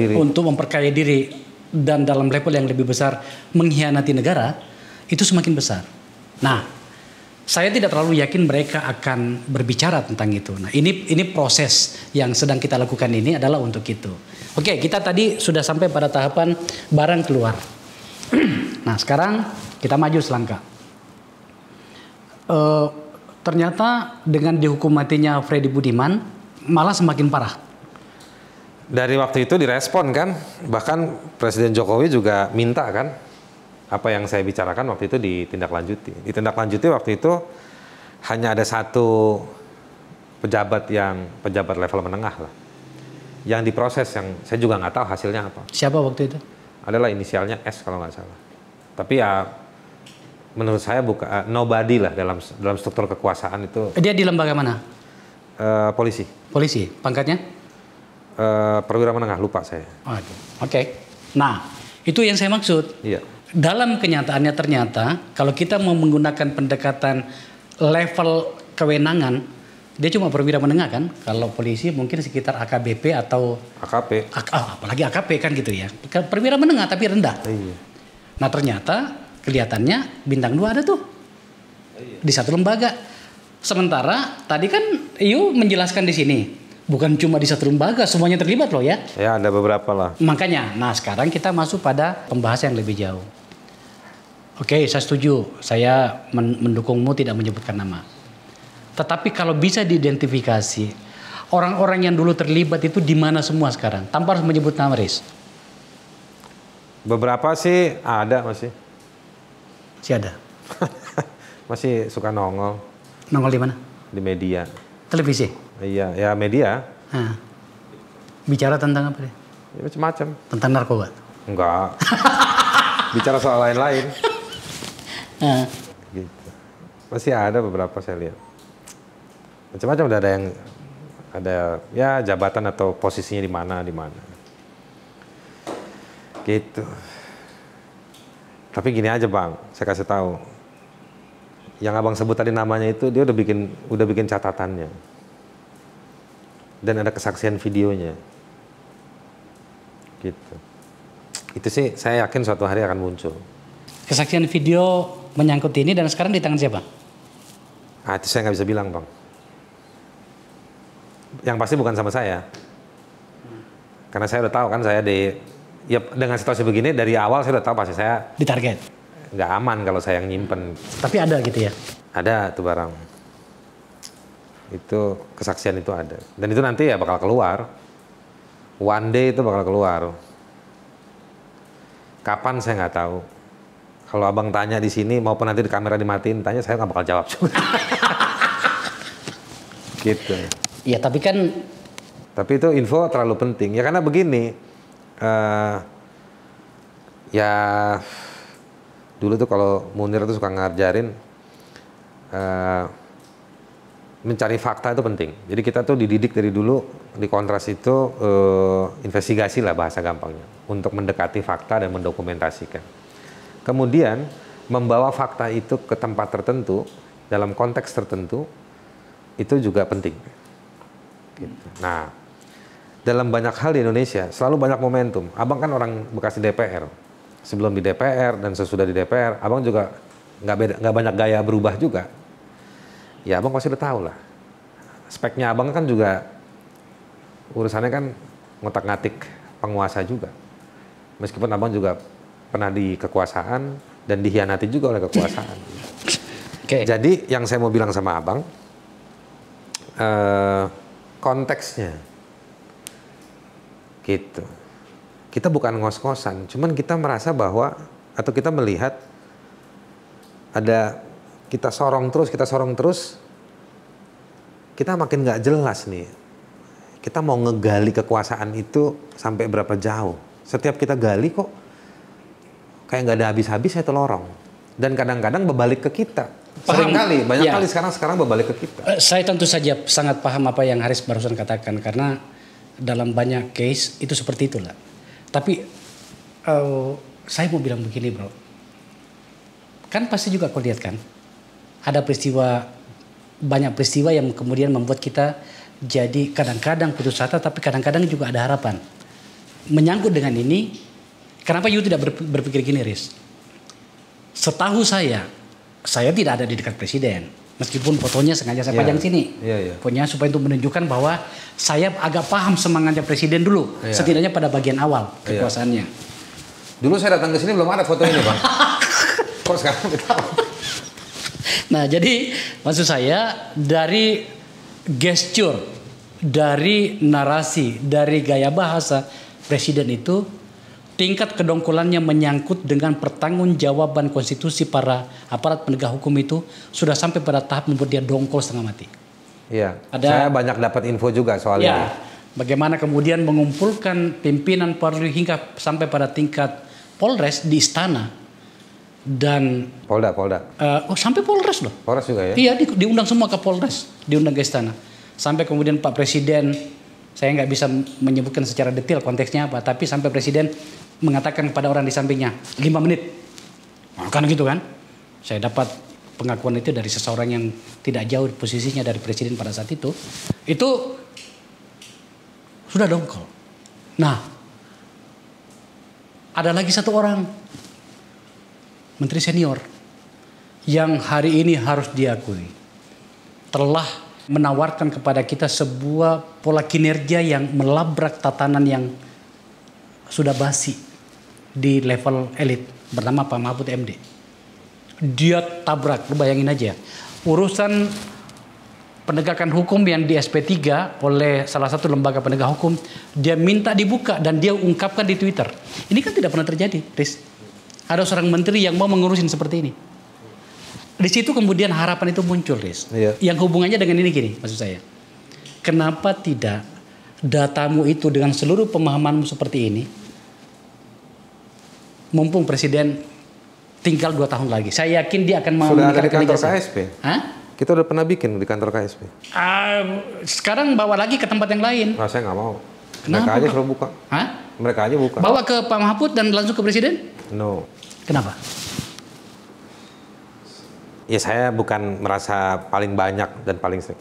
diri dan dalam level yang lebih besar mengkhianati negara itu semakin besar. Nah, saya tidak terlalu yakin mereka akan berbicara tentang itu. Nah, ini proses yang sedang kita lakukan ini adalah untuk itu. Oke, kita tadi sudah sampai pada tahapan barang keluar. Nah, sekarang kita maju selangkah. Ternyata dengan dihukum matinya Freddy Budiman malah semakin parah. Dari waktu itu direspon kan, bahkan Presiden Jokowi juga minta kan, apa yang saya bicarakan waktu itu ditindaklanjuti. Ditindaklanjuti waktu itu hanya ada satu pejabat level menengah lah, yang diproses, yang saya juga nggak tahu hasilnya apa. Siapa waktu itu? Adalah inisialnya S kalau nggak salah. Tapi ya menurut saya bukan nobody lah dalam struktur kekuasaan itu. Dia di lembaga mana? Polisi. Polisi, pangkatnya? Perwira menengah, lupa saya. Oke. Nah, Itu yang saya maksud. Iya. Dalam kenyataannya ternyata kalau kita mau menggunakan pendekatan level kewenangan, dia cuma perwira menengah kan. Kalau polisi mungkin sekitar AKBP atau AKP. Apalagi AKP kan gitu ya. Perwira menengah tapi rendah. Iya. Nah ternyata kelihatannya bintang 2 ada tuh di satu lembaga. Sementara tadi kan Iu menjelaskan di sini bukan cuma di satu lembaga, semuanya terlibat loh ya. Ya ada beberapa lah. Makanya, nah sekarang kita masuk pada pembahasan yang lebih jauh. Oke, saya setuju. Saya mendukungmu tidak menyebutkan nama. Tetapi kalau bisa diidentifikasi orang-orang yang dulu terlibat itu di mana semua sekarang, tanpa harus menyebut nama, Riz. Beberapa sih ada masih. Masih ada. Masih suka nongol Nongol di mana? di media. Televisi. Iya, ya media. Nah, bicara tentang apa deh? Ya, macam-macam. Tentang narkoba. Enggak. Bicara soal lain-lain. Nah, Gitu. Masih ada beberapa saya lihat. Macam-macam ada yang ada ya jabatan atau posisinya di mana. Gitu. Tapi gini aja Bang, saya kasih tahu. Yang Abang sebut tadi namanya itu dia udah bikin catatannya. Dan ada kesaksian videonya. Gitu. Itu sih saya yakin suatu hari akan muncul. kesaksian video menyangkut ini dan sekarang di tangan siapa? Ah, itu saya nggak bisa bilang Bang. Yang pasti bukan sama saya. Karena saya udah tahu kan saya ya dengan situasi begini dari awal saya udah tahu pasti saya Ditarget. nggak aman kalau saya yang nyimpen. Tapi ada gitu ya? Ada tuh barang. Itu kesaksian itu ada. Dan itu nanti ya bakal keluar. One day itu bakal keluar. Kapan saya nggak tahu. Kalau Abang tanya di sini maupun nanti di kamera dimatiin, tanya saya nggak bakal jawab juga. Gitu. Iya tapi kan. Tapi itu info terlalu penting. Ya karena begini. Ya dulu tuh kalau Munir tuh suka ngajarin mencari fakta itu penting. Jadi kita tuh dididik dari dulu di Kontras itu investigasi lah bahasa gampangnya untuk mendekati fakta dan mendokumentasikan. Kemudian membawa fakta itu ke tempat tertentu dalam konteks tertentu itu juga penting. Gitu. Nah, dalam banyak hal di Indonesia selalu banyak momentum. Abang kan orang bekas di DPR. Sebelum di DPR dan sesudah di DPR, Abang juga nggak banyak gaya berubah juga. Ya Abang pasti udah tahu lah. Speknya Abang kan juga urusannya kan ngotak-ngatik penguasa juga. Meskipun Abang juga pernah di kekuasaan dan dikhianati juga oleh kekuasaan. Okay. Jadi yang saya mau bilang sama Abang, konteksnya gitu. Kita bukan ngos-ngosan, cuman kita merasa bahwa atau kita melihat ada kita sorong terus, kita makin nggak jelas nih. Kita mau ngegali kekuasaan itu sampai berapa jauh. Setiap kita gali kok kayak nggak ada habis-habisnya itu lorong. Dan kadang-kadang berbalik ke kita. Sering kali, banyak kali sekarang berbalik ke kita. Saya tentu saja sangat paham apa yang Haris barusan katakan karena dalam banyak case itu seperti itulah. Tapi saya mau bilang begini bro, kan pasti juga kau lihat kan, ada banyak peristiwa yang kemudian membuat kita jadi kadang-kadang putus asa, tapi kadang-kadang juga ada harapan. Menyangkut dengan ini, kenapa you tidak berpikir gini, Riz? Setahu saya tidak ada di dekat presiden. Meskipun fotonya sengaja saya pajang sini. Pokoknya supaya untuk menunjukkan bahwa saya agak paham semangatnya presiden dulu. Setidaknya pada bagian awal kekuasaannya. Dulu saya datang ke sini belum ada foto ini, Bang. Kok sekarang kita? Nah, jadi maksud saya dari gesture, dari narasi, dari gaya bahasa presiden itu tingkat kedongkolannya menyangkut dengan pertanggungjawaban konstitusi para aparat penegak hukum itu sudah sampai pada tahap membuat dia dongkol setengah mati. Iya. Saya banyak dapat info juga soal ini. Bagaimana kemudian mengumpulkan pimpinan Polri hingga sampai pada tingkat Polres di istana dan Polda. Sampai Polres loh. Polres juga ya? Iya, diundang semua ke Polres, diundang ke istana. Sampai kemudian Pak Presiden, saya nggak bisa menyebutkan secara detail konteksnya apa, tapi sampai Presiden mengatakan kepada orang di sampingnya 5 menit. Nah, kan gitu kan. Saya dapat pengakuan itu dari seseorang yang tidak jauh posisinya dari presiden pada saat itu sudah dongkol. Nah, ada lagi satu orang menteri senior yang hari ini harus diakui telah menawarkan kepada kita sebuah pola kinerja yang melabrak tatanan yang sudah basi di level elit, bernama Pak Mahfud MD. Dia tabrak, lu bayangin aja. Urusan penegakan hukum yang di SP3 oleh salah satu lembaga penegak hukum, dia minta dibuka dan dia ungkapkan di Twitter. Ini kan tidak pernah terjadi, Riz. Ada seorang menteri yang mau mengurusin seperti ini. Di situ kemudian harapan itu muncul, Riz. Iya. Yang hubungannya dengan ini gini, maksud saya. Kenapa tidak datamu itu dengan seluruh pemahamanmu seperti ini, mumpung presiden tinggal 2 tahun lagi. Saya yakin dia akan Sudah ada di meningkatkan kantor ijazah. KSP. Hah? Kita udah pernah bikin di kantor KSP. Sekarang bawa lagi ke tempat yang lain. Nah, saya nggak mau. Kenapa, Mereka aja Pak? suruh buka. Hah? Mereka aja buka. Bawa ke Pak Mahfud dan langsung ke presiden? No. Kenapa? Ya saya bukan merasa paling banyak dan paling sering.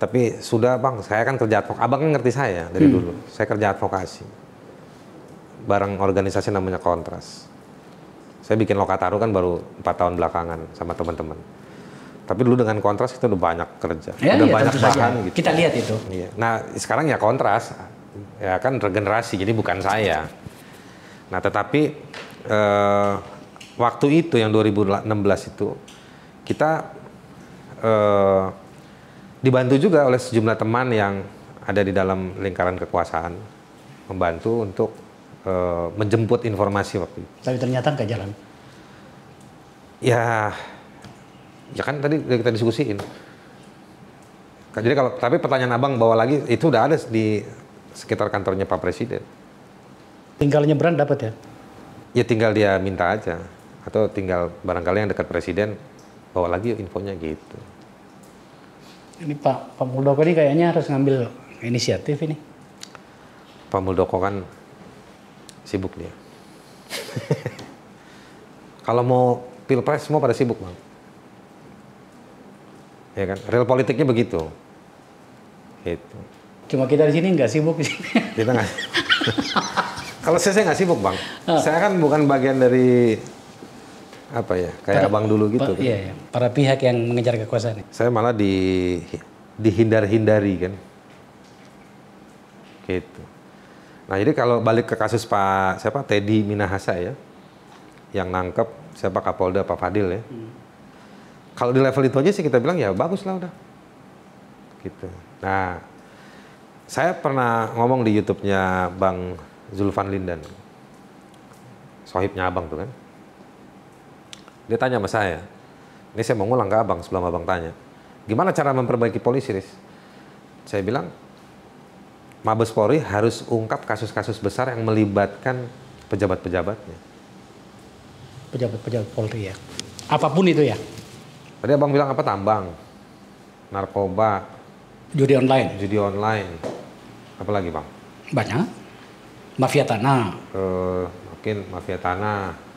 Tapi sudah Bang, saya kan kerja advokasi. Abang kan ngerti saya dari dulu. Saya kerja advokasi. Bareng organisasi namanya Kontras. Saya bikin Lokataru kan baru 4 tahun belakangan sama teman-teman. Tapi dulu dengan Kontras kita udah banyak kerja. Ya, udah iya, banyak tentu saja. bahan gitu. Kita lihat itu. Iya. Nah sekarang ya Kontras. Ya kan regenerasi, jadi bukan saya. Nah tetapi waktu itu yang 2016 itu kita dibantu juga oleh sejumlah teman yang ada di dalam lingkaran kekuasaan membantu untuk menjemput informasi waktu itu. Tapi ternyata nggak jalan. Ya kan tadi udah kita diskusiin. Jadi tapi pertanyaan abang bawa lagi itu udah ada di sekitar kantornya Pak Presiden. Tinggal nyebrang dapat ya? Ya tinggal dia minta aja atau tinggal barangkali yang dekat Presiden bawa lagi infonya gitu. Ini Pak Muldoko ini kayaknya harus ngambil inisiatif ini. Pak Muldoko kan sibuk dia. Kalau mau pilpres semua pada sibuk Bang. Ya kan, real politiknya begitu. Gitu. Cuma kita di sini nggak sibuk. Kita nggak. Kalau saya nggak sibuk Bang. Saya kan bukan bagian dari apa ya, kayak abang dulu gitu. Kan. Iya, para pihak yang mengejar kekuasaan. Saya malah dihindar-hindari kan. Gitu. Nah jadi kalau balik ke kasus siapa Teddy Minahasa ya, yang nangkep siapa Kapolda Pak Fadil ya. Kalau di level itu aja sih kita bilang ya bagus lah udah. Gitu. Nah saya pernah ngomong di YouTube-nya Bang Zulfan Lindan, sohibnya abang tuh kan. Dia tanya sama saya, ini saya mau ngulang ke abang sebelum abang tanya, gimana cara memperbaiki polisi, Riz? Saya bilang, Mabes Polri harus ungkap kasus-kasus besar yang melibatkan pejabat-pejabatnya. Pejabat-pejabat Polri ya. Apapun itu ya. Tadi abang bilang apa? Tambang, narkoba, Judi online. judi online, apa lagi bang? Banyak. Mafia tanah. Mungkin mafia tanah,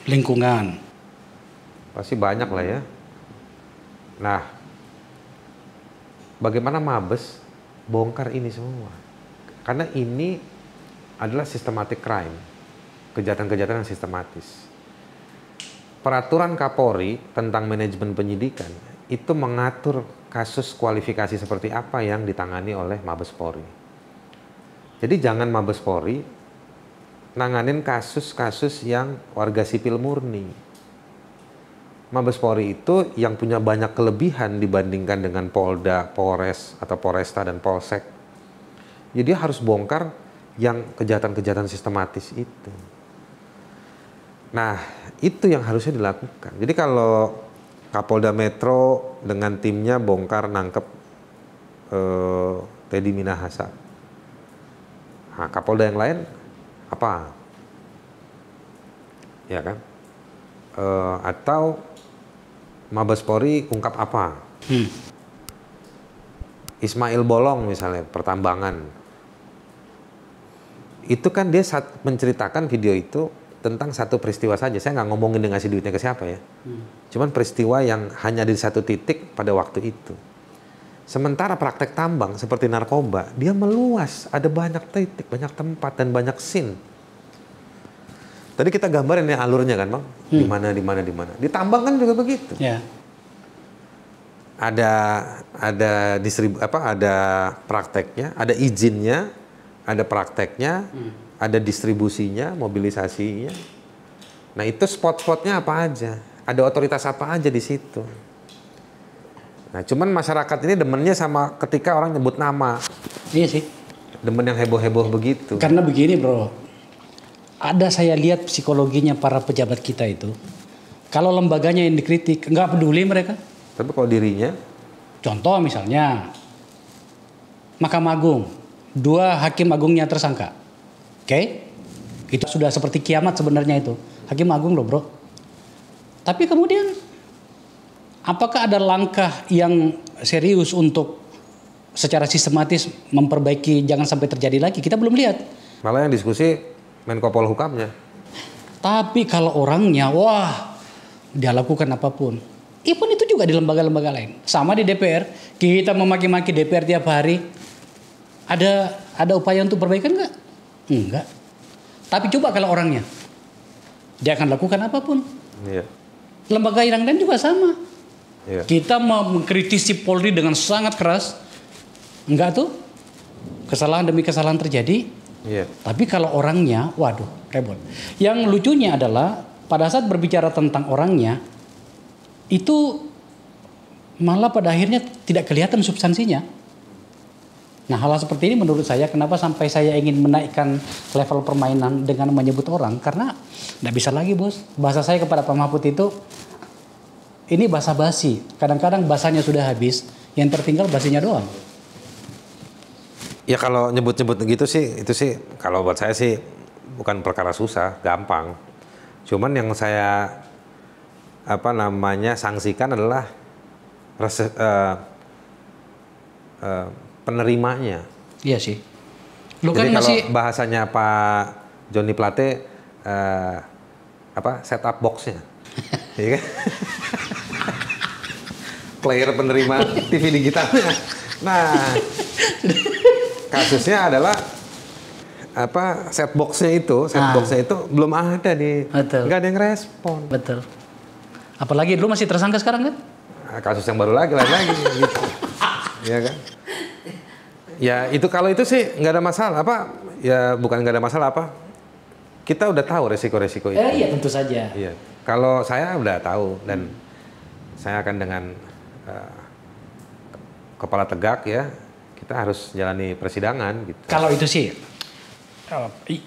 Lingkungan. pasti banyak lah ya. Nah, bagaimana Mabes bongkar ini semua? Karena ini adalah systematic crime, kejahatan-kejahatan yang sistematis. Peraturan Kapolri tentang manajemen penyidikan itu mengatur kasus kualifikasi seperti apa yang ditangani oleh Mabes Polri. Jadi jangan Mabes Polri nanganin kasus-kasus yang warga sipil murni. Mabes Polri itu yang punya banyak kelebihan dibandingkan dengan Polda, Polres, atau Polresta dan Polsek. Jadi dia harus bongkar yang kejahatan-kejahatan sistematis itu. Nah, itu yang harusnya dilakukan. Jadi kalau Kapolda Metro dengan timnya bongkar nangkep Teddy Minahasa. Nah, Kapolda yang lain apa? Ya kan? Atau Mabes Polri ungkap apa? Ismail Bolong misalnya, pertambangan. Itu kan dia saat menceritakan video itu tentang satu peristiwa saja. Saya nggak ngomongin dia ngasih duitnya ke siapa ya. Cuman peristiwa yang hanya di satu titik pada waktu itu. Sementara praktek tambang seperti narkoba, dia meluas, ada banyak titik, banyak tempat, dan banyak scene. Tadi kita gambarin ya alurnya kan, Bang, di mana, di mana, di mana. Di tambang kan juga begitu. Ya. Ada ada prakteknya, ada izinnya, ada prakteknya, ada distribusinya, mobilisasinya. Nah itu spot-spotnya apa aja, ada otoritas apa aja di situ. Nah, cuman masyarakat ini demennya sama ketika orang nyebut nama. Iya sih. Demen yang heboh-heboh begitu. Karena begini bro, ada saya lihat psikologinya para pejabat kita itu. Kalau lembaganya yang dikritik, nggak peduli mereka. Tapi kalau dirinya? Contoh misalnya, Mahkamah Agung, 2 hakim agungnya tersangka. Oke? Itu sudah seperti kiamat sebenarnya itu. Hakim Agung loh bro. Tapi kemudian, apakah ada langkah yang serius untuk secara sistematis memperbaiki jangan sampai terjadi lagi? Kita belum lihat. Malah yang diskusi Menko Polhukamnya. Tapi kalau orangnya, wah, dia lakukan apapun. Even itu juga di lembaga-lembaga lain. Sama di DPR, kita memaki-maki DPR tiap hari. Ada upaya untuk perbaikan nggak? Enggak. Tapi coba kalau orangnya, dia akan lakukan apapun. Iya. Lembaga yang lain juga sama. Iya. Kita mau mengkritisi Polri dengan sangat keras. Enggak tuh. Kesalahan demi kesalahan terjadi. Iya. Tapi kalau orangnya, waduh, repot. Yang lucunya adalah pada saat berbicara tentang orangnya, itu malah pada akhirnya tidak kelihatan substansinya. Nah, hal seperti ini menurut saya kenapa sampai saya ingin menaikkan level permainan dengan menyebut orang. Karena tidak bisa lagi bos. Bahasa saya kepada Pak Mahfud itu, ini basa-basi. Kadang-kadang bahasanya sudah habis, yang tertinggal basinya doang. Ya kalau nyebut-nyebut gitu sih, itu sih kalau buat saya sih bukan perkara susah, gampang. Cuman yang saya sanksikan adalah penerimanya. Iya sih. Lu Jadi kan kalau masih bahasanya Pak Joni Plate set up box-nya. Iya kan? Player penerima TV digitalnya. Nah, kasusnya adalah set box-nya itu belum ada nih. Nggak ada yang respon. Betul. Apalagi dulu masih tersangka sekarang kan? Nah, kasus yang baru lagi gitu. Iya kan? Ya itu kalau itu sih nggak ada masalah ya bukan nggak ada masalah kita udah tahu resiko-resiko itu. Iya tentu saja. Iya. Kalau saya udah tahu dan saya akan dengan kepala tegak ya, kita harus jalani persidangan gitu. Kalau itu sih,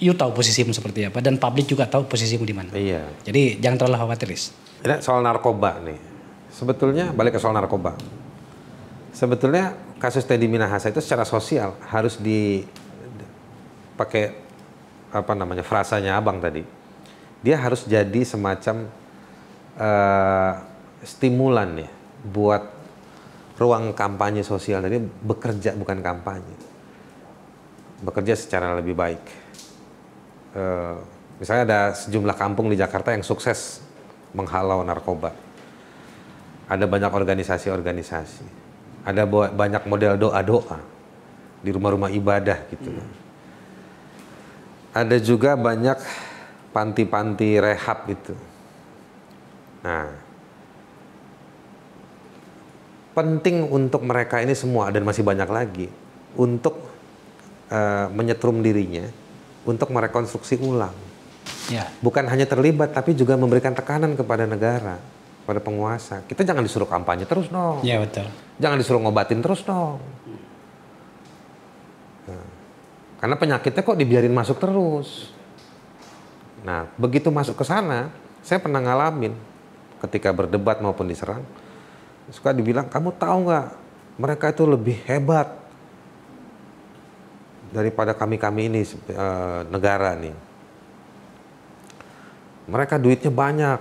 you tahu posisimu seperti apa dan publik juga tahu posisimu di mana. Iya. Jadi jangan terlalu khawatir. Ini soal narkoba nih. Sebetulnya balik ke soal narkoba. Sebetulnya kasus Teddy Minahasa itu secara sosial harus dipakai frasanya Abang tadi. Dia harus jadi semacam stimulan ya buat ruang kampanye sosial. Jadi bekerja bukan kampanye. Bekerja secara lebih baik. Misalnya ada sejumlah kampung di Jakarta yang sukses menghalau narkoba. Ada banyak organisasi-organisasi. Ada banyak model doa-doa di rumah-rumah ibadah gitu. Ada juga banyak panti-panti rehab gitu. Nah, penting untuk mereka ini semua dan masih banyak lagi untuk menyetrum dirinya untuk merekonstruksi ulang. Ya. Bukan hanya terlibat tapi juga memberikan tekanan kepada negara, pada penguasa. Kita jangan disuruh kampanye terus dong. Ya betul. Jangan disuruh ngobatin terus dong. Nah, karena penyakitnya kok dibiarin masuk terus. Nah, begitu masuk ke sana, saya pernah ngalamin ketika berdebat maupun diserang, suka dibilang, kamu tahu nggak, mereka itu lebih hebat daripada kami ini negara nih. Mereka duitnya banyak.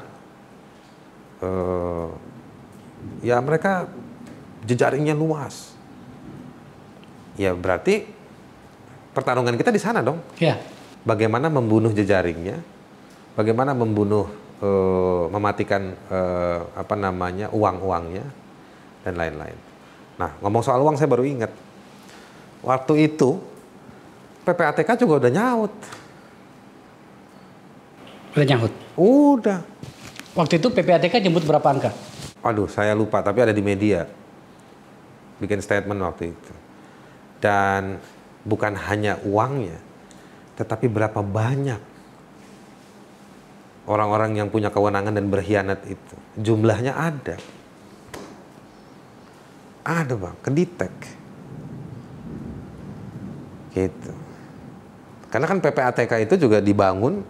Ya mereka jejaringnya luas. Ya berarti pertarungan kita di sana dong. Ya. bagaimana membunuh jejaringnya, bagaimana membunuh, mematikan uang-uangnya dan lain-lain. Nah, ngomong soal uang saya baru ingat. Waktu itu PPATK juga udah nyaut. Udah nyahut. Udah. Waktu itu PPATK nyebut berapa angka? Aduh, saya lupa, tapi ada di media. Bikin statement waktu itu. Dan bukan hanya uangnya, tetapi berapa banyak orang-orang yang punya kewenangan dan berkhianat itu. Jumlahnya ada. Ada Bang, kedetek. Gitu. Karena kan PPATK itu juga dibangun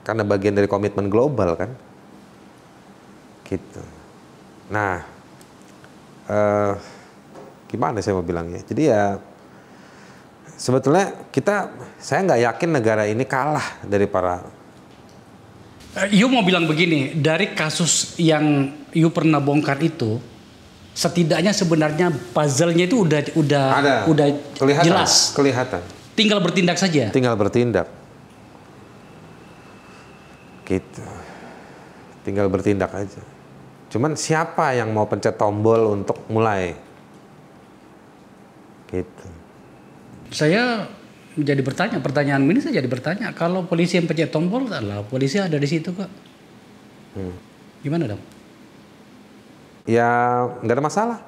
karena bagian dari komitmen global kan. Gitu. Nah, gimana saya mau bilangnya? Jadi ya sebetulnya saya nggak yakin negara ini kalah dari para. You mau bilang begini, dari kasus yang you pernah bongkar itu, setidaknya sebenarnya puzzle-nya itu udah kelihatan, jelas. Kelihatan. Tinggal bertindak saja. Tinggal bertindak. Gitu. Tinggal bertindak aja. Cuman siapa yang mau pencet tombol untuk mulai? Gitu. Saya jadi bertanya, pertanyaan ini saya jadi bertanya, kalau polisi yang pencet tombol, lah polisi ada di situ kok. Gimana dong? Ya nggak ada masalah.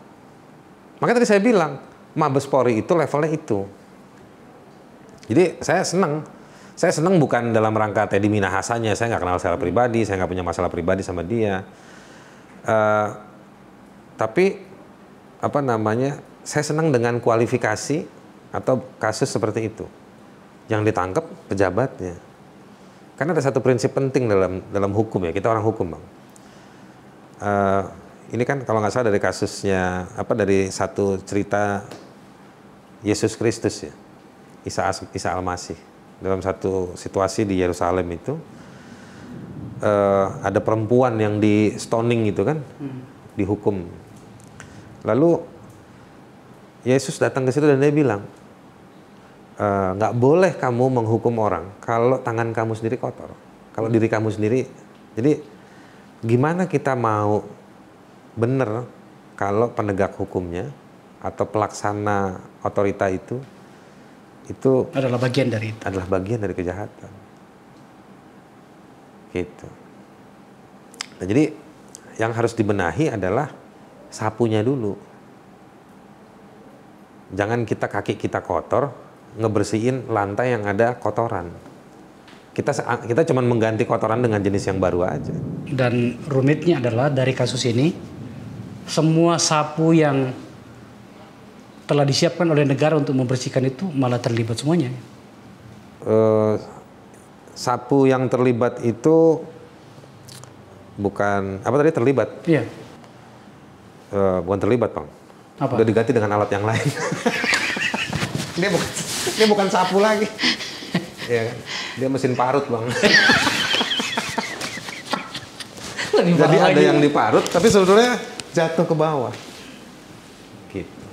Makanya tadi saya bilang, Mabes Polri itu levelnya itu. Jadi saya senang bukan dalam rangka Teddy Minahasanya, saya nggak kenal secara pribadi, saya nggak punya masalah pribadi sama dia. Tapi saya senang dengan kualifikasi atau kasus seperti itu yang ditangkap pejabatnya. Karena ada satu prinsip penting dalam hukum ya, kita orang hukum Bang. Ini kan kalau nggak salah dari kasusnya dari satu cerita Yesus Kristus ya, Isa Al-Masih. Dalam satu situasi di Yerusalem itu ada perempuan yang di stoning gitu kan, dihukum. Lalu Yesus datang ke situ dan dia bilang, nggak boleh kamu menghukum orang kalau tangan kamu sendiri kotor, kalau diri kamu sendiri. Jadi gimana kita mau benar kalau penegak hukumnya atau pelaksana otorita itu adalah bagian dari itu. Adalah bagian dari kejahatan. Gitu. Nah, jadi yang harus dibenahi adalah sapunya dulu. Jangan kaki kita kotor, ngebersihin lantai yang ada kotoran. Kita cuma mengganti kotoran dengan jenis yang baru aja. Dan rumitnya adalah dari kasus ini, semua sapu yang telah disiapkan oleh negara untuk membersihkan itu malah terlibat semuanya. Sapu yang terlibat itu bukan terlibat? Iya. Bukan terlibat Bang. Apa? Udah diganti dengan alat yang lain. Dia bukan sapu lagi. Ya, dia mesin parut Bang. Jadi ada yang diparut, tapi sebetulnya jatuh ke bawah. Gitu.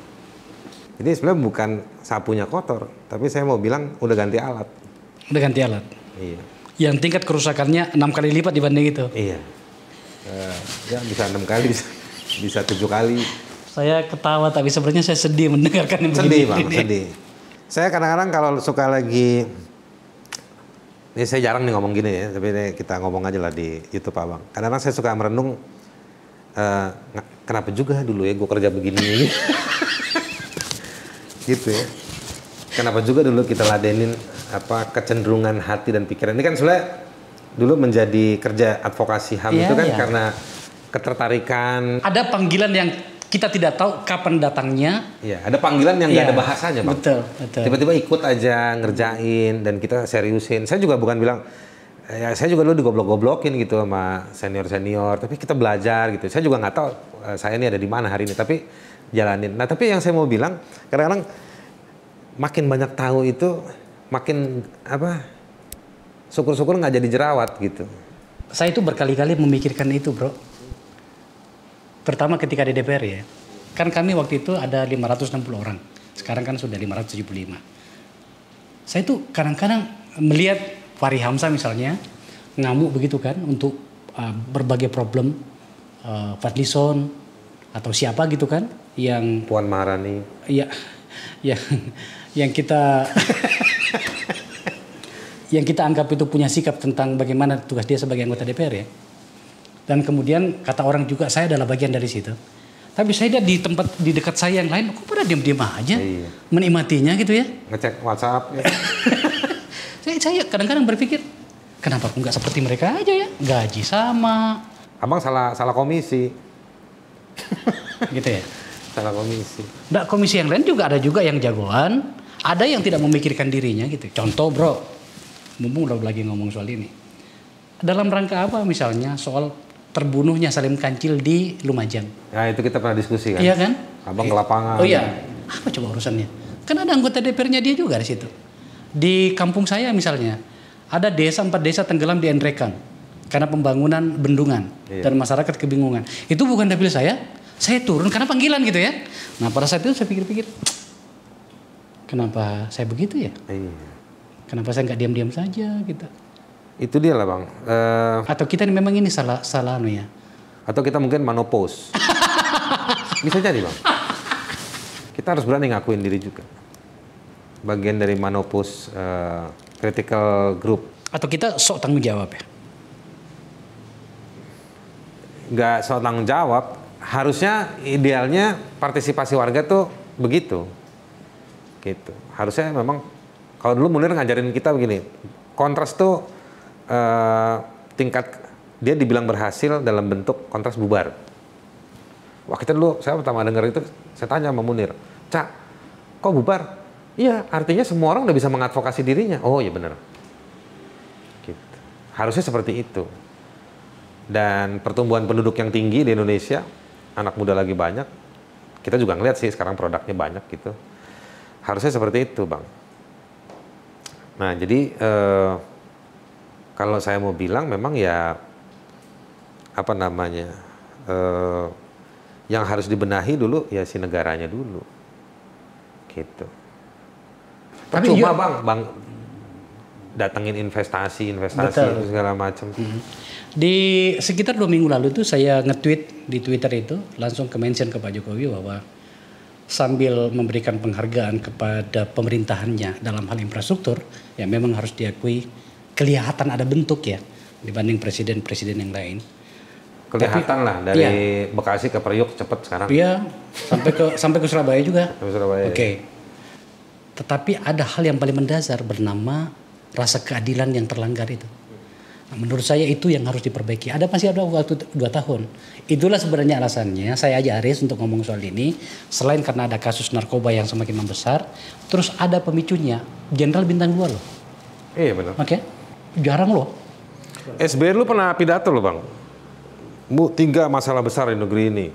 Jadi sebenarnya bukan sapunya kotor, tapi saya mau bilang udah ganti alat. Udah ganti alat. Iya. Yang tingkat kerusakannya 6 kali lipat dibanding itu. Iya. Ya bisa 6 kali, bisa 7 kali. Saya ketawa tapi sebenarnya saya sedih mendengarkan yang sedih begini. Bang, sedih. Saya kadang-kadang kalau suka lagi, ini saya jarang nih ngomong gini ya, tapi ini kita ngomong aja lah di YouTube Abang. Kadang-kadang saya suka merenung, kenapa juga dulu ya gue kerja begini. Gitu ya. Kenapa juga dulu kita ladenin kecenderungan hati dan pikiran. Ini kan sebenarnya dulu menjadi kerja advokasi HAM itu kan karena ketertarikan. Ada panggilan yang kita tidak tahu kapan datangnya. Iya, ada panggilan yang nggak ada bahasanya Bang. Betul. Tiba-tiba ikut aja ngerjain dan kita seriusin. Saya juga bukan bilang, saya juga dulu digoblok-goblokin gitu sama senior-senior. Tapi kita belajar gitu. Saya juga nggak tahu saya ini ada di mana hari ini. Tapi jalanin. Nah tapi yang saya mau bilang, kadang-kadang makin banyak tahu itu, makin syukur-syukur nggak jadi jerawat gitu. Saya itu berkali-kali memikirkan itu Bro. Pertama ketika di DPR ya, kan kami waktu itu ada 560 orang, sekarang kan sudah 575. Saya itu kadang-kadang melihat Fahri Hamzah misalnya ngamuk begitu kan untuk berbagai problem, Fadlison atau siapa gitu kan yang Puan Maharani. ya yang yang kita yang kita anggap itu punya sikap tentang bagaimana tugas dia sebagai anggota DPR ya. Dan kemudian kata orang juga saya adalah bagian dari situ. Tapi saya lihat di dekat saya yang lain kok pada diam-diam aja, Iya. menikmatinya gitu ya. Ngecek WhatsApp. Ya. Saya kadang-kadang berpikir kenapa aku nggak seperti mereka aja ya, gaji sama, Abang salah komisi. gitu ya. Salah komisi. Nggak, komisi yang lain juga ada juga yang jagoan, ada yang tidak memikirkan dirinya gitu. Contoh bro, mumpung udah lagi ngomong soal ini. Dalam rangka apa misalnya soal terbunuhnya Salim Kancil di Lumajang. Ya itu kita pernah diskusi kan. Iya kan? Abang ke lapangan. Oh iya. Apa coba urusannya? Kan ada anggota DPR-nya dia juga di situ. Di kampung saya misalnya, ada 4 desa tenggelam di Endrekang karena pembangunan bendungan dan masyarakat kebingungan. Itu bukan dapil saya turun karena panggilan gitu ya. Nah pada saat itu saya pikir-pikir, kenapa saya begitu ya? Iya. Kenapa saya nggak diam-diam saja gitu? Itu dia lah bang. Atau kita memang ini salah anu ya? Atau kita mungkin manopause. Bisa jadi bang. Kita harus berani ngakuin diri juga. Bagian dari manopause critical group. Atau kita sok tanggung jawab ya? Nggak soal tanggung jawab. Harusnya idealnya partisipasi warga tuh begitu. Gitu. Harusnya memang kalau dulu Munir ngajarin kita begini. Kontras tuh tingkat dia dibilang berhasil dalam bentuk kontras bubar. Wah kita dulu, saya pertama dengar itu, saya tanya sama Munir, Cak, kok bubar? Iya, artinya semua orang udah bisa mengadvokasi dirinya. Oh iya benar. Gitu. Harusnya seperti itu. Dan pertumbuhan penduduk yang tinggi di Indonesia, anak muda lagi banyak, kita juga ngeliat sih sekarang produknya banyak gitu. Harusnya seperti itu, Bang. Nah, jadi kalau saya mau bilang memang ya apa namanya yang harus dibenahi dulu ya si negaranya dulu gitu. Tapi cuma bang datengin investasi itu segala macam. Di sekitar 2 minggu lalu itu saya nge-tweet di Twitter itu langsung ke-mention ke Pak Jokowi bahwa sambil memberikan penghargaan kepada pemerintahannya dalam hal infrastruktur ya memang harus diakui kelihatan ada bentuk ya dibanding presiden-presiden yang lain. Kelihatan lah dari iya. Bekasi ke Priok cepet sekarang. Iya, sampai ke Surabaya juga. Surabaya. Oke. Tetapi ada hal yang paling mendasar bernama rasa keadilan yang terlanggar itu. Nah, menurut saya itu yang harus diperbaiki. Masih ada waktu 2 tahun. Itulah sebenarnya alasannya saya aja Aris untuk ngomong soal ini. Selain karena ada kasus narkoba yang semakin membesar, terus ada pemicunya Jenderal Bintang 2 loh. Iya benar. Oke. Jarang loh. SBY lu pernah pidato loh bang. 3 masalah besar di negeri ini.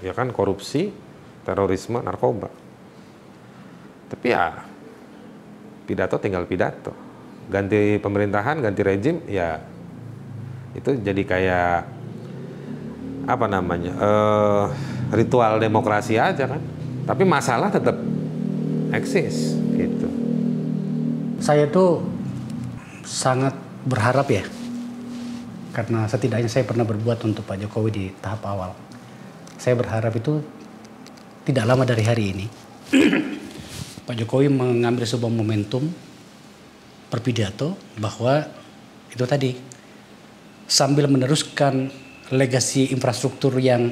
Ya kan korupsi, terorisme, narkoba. Tapi ya pidato tinggal pidato. Ganti pemerintahan, ganti rejim ya itu jadi kayak apa namanya ritual demokrasi aja kan. Tapi masalah tetap eksis gitu. Saya tuh sangat berharap ya, karena setidaknya saya pernah berbuat untuk Pak Jokowi di tahap awal. Saya berharap itu tidak lama dari hari ini Pak Jokowi mengambil sebuah momentum berpidato bahwa itu tadi sambil meneruskan legasi infrastruktur yang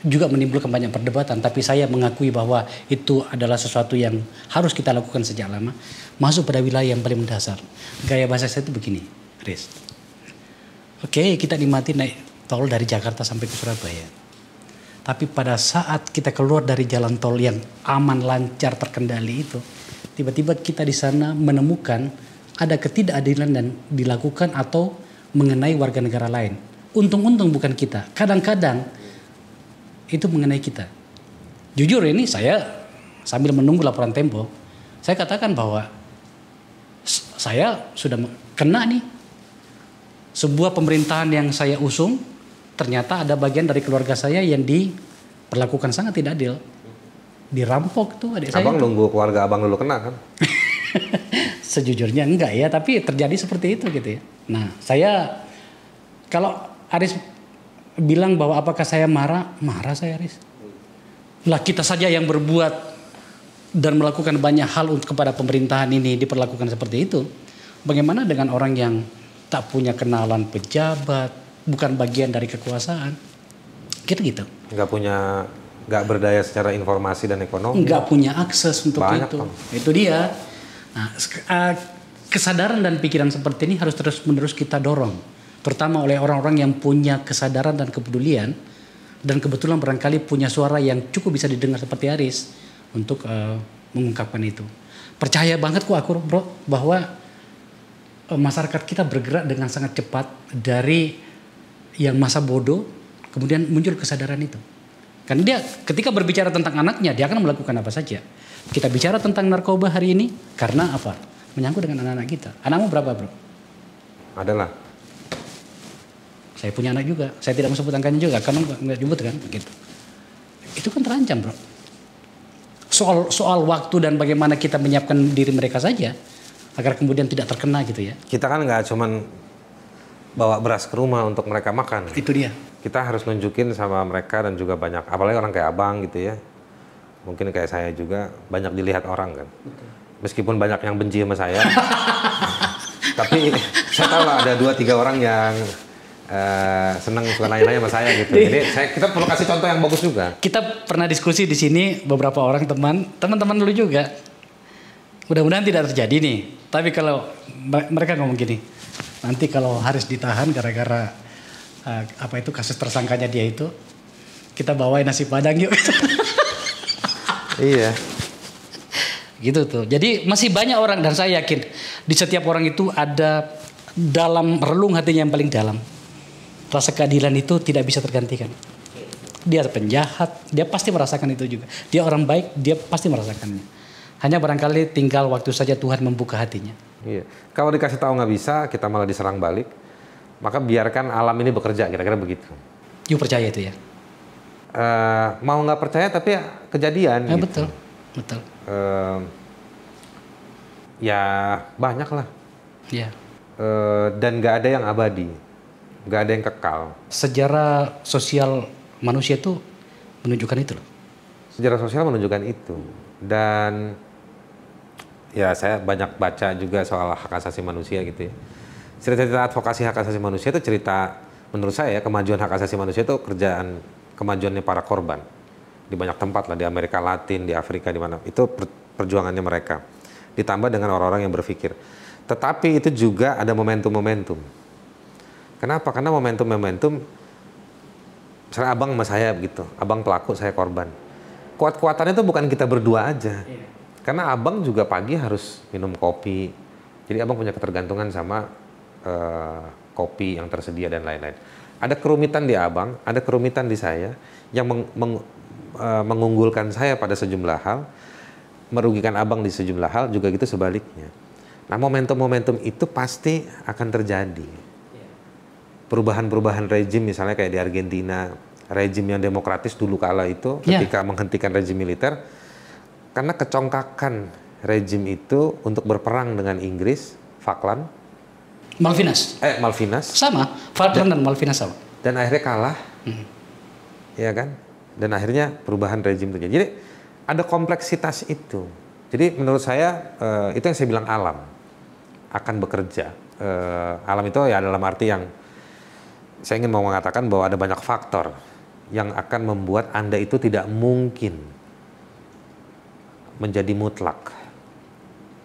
juga menimbulkan banyak perdebatan, tapi saya mengakui bahwa itu adalah sesuatu yang harus kita lakukan sejak lama, masuk pada wilayah yang paling mendasar. Gaya bahasa saya itu begini, Riz. Oke, kita nikmati naik tol dari Jakarta sampai ke Surabaya. Tapi pada saat kita keluar dari jalan tol yang aman, lancar, terkendali itu, tiba-tiba kita di sana menemukan ada ketidakadilan dan dilakukan atau mengenai warga negara lain. Untung-untung bukan kita. Kadang-kadang itu mengenai kita. Jujur ini saya sambil menunggu laporan Tempo, saya katakan bahwa saya sudah kena nih. Sebuah pemerintahan yang saya usung, ternyata ada bagian dari keluarga saya yang diperlakukan sangat tidak adil. Dirampok tuh adik saya. Abang nunggu keluarga abang dulu kena kan? Sejujurnya enggak ya, tapi terjadi seperti itu gitu ya. Nah, saya kalau Aris bilang bahwa apakah saya marah, marah saya Aris. Lah kita saja yang berbuat dan melakukan banyak hal untuk kepada pemerintahan ini diperlakukan seperti itu. Bagaimana dengan orang yang tak punya kenalan pejabat, bukan bagian dari kekuasaan? Gitu. Nggak berdaya secara informasi dan ekonomi. Nggak punya akses untuk banyak, itu. Bang. Itu dia. Nah, kesadaran dan pikiran seperti ini harus terus-menerus kita dorong. Terutama oleh orang-orang yang punya kesadaran dan kepedulian. Dan kebetulan barangkali punya suara yang cukup bisa didengar seperti Aris. Untuk mengungkapkan itu. Percaya banget kok aku bro, bahwa masyarakat kita bergerak dengan sangat cepat. Dari yang masa bodoh, kemudian muncul kesadaran itu. Kan dia ketika berbicara tentang anaknya, dia akan melakukan apa saja. Kita bicara tentang narkoba hari ini, karena apa? Menyangkut dengan anak-anak kita. Anakmu berapa bro? Adalah. Saya punya anak juga. Saya tidak mau sebut angkanya juga, karena nggak nyebut kan. Gitu. Itu kan terancam bro. Soal waktu dan bagaimana kita menyiapkan diri mereka saja, agar kemudian tidak terkena gitu ya. Kita kan nggak cuman bawa beras ke rumah untuk mereka makan. Itu dia. Kita harus nunjukin sama mereka dan juga banyak, apalagi orang kayak abang gitu ya. Mungkin kayak saya juga, banyak dilihat orang kan. Betul. Meskipun banyak yang benci sama saya. Tapi saya tahu lah ada 2-3 orang yang senang suka nanya-nanya sama saya gitu. Jadi kita perlu kasih contoh yang bagus juga. Kita pernah diskusi di sini beberapa orang teman-teman dulu juga. Mudah-mudahan tidak terjadi nih. Tapi kalau mereka ngomong gini, nanti kalau Haris ditahan gara-gara kasus tersangkanya dia itu, kita bawain nasi padang yuk. Iya. Gitu tuh. Jadi masih banyak orang, dan saya yakin di setiap orang itu ada dalam relung hatinya yang paling dalam. Rasa keadilan itu tidak bisa tergantikan. Dia penjahat, dia pasti merasakan itu juga. Dia orang baik, dia pasti merasakannya. Hanya barangkali tinggal waktu saja Tuhan membuka hatinya. Iya. Kalau dikasih tahu nggak bisa, kita malah diserang balik. Maka biarkan alam ini bekerja, kira-kira begitu. You percaya itu ya? Mau nggak percaya tapi ya kejadian. Gitu. Betul. Ya banyak lah. Ya. Dan nggak ada yang abadi, nggak ada yang kekal. Sejarah sosial manusia itu menunjukkan itu loh. Sejarah sosial menunjukkan itu. Dan ya saya banyak baca juga soal hak asasi manusia gitu ya. Cerita-cerita advokasi hak asasi manusia itu cerita, menurut saya kemajuan hak asasi manusia itu kerjaan kemajuannya para korban di banyak tempat lah, di Amerika Latin, di Afrika, di mana itu perjuangannya mereka, ditambah dengan orang-orang yang berpikir. Tetapi itu juga ada momentum-momentum. Kenapa? Karena momentum-momentum, misalnya abang sama saya begitu, abang pelaku, saya korban. Kuat-kuatannya itu bukan kita berdua aja, karena abang juga pagi harus minum kopi, jadi abang punya ketergantungan sama kopi yang tersedia dan lain-lain. Ada kerumitan di abang, ada kerumitan di saya yang mengunggulkan saya pada sejumlah hal, merugikan abang di sejumlah hal, juga gitu sebaliknya. Nah, momentum-momentum itu pasti akan terjadi. Perubahan-perubahan rejim misalnya kayak di Argentina, rejim yang demokratis dulu kala itu ketika menghentikan rejim militer, karena kecongkakan rejim itu untuk berperang dengan Inggris, Falkland, Malvinas. Sama, Falkland dan Malvinas sama. Dan akhirnya kalah, ya kan? Dan akhirnya perubahan rejim terjadi. Jadi ada kompleksitas itu. Jadi menurut saya itu yang saya bilang alam akan bekerja. Alam itu ya dalam arti yang saya ingin mau mengatakan bahwa ada banyak faktor yang akan membuat Anda itu tidak mungkin menjadi mutlak.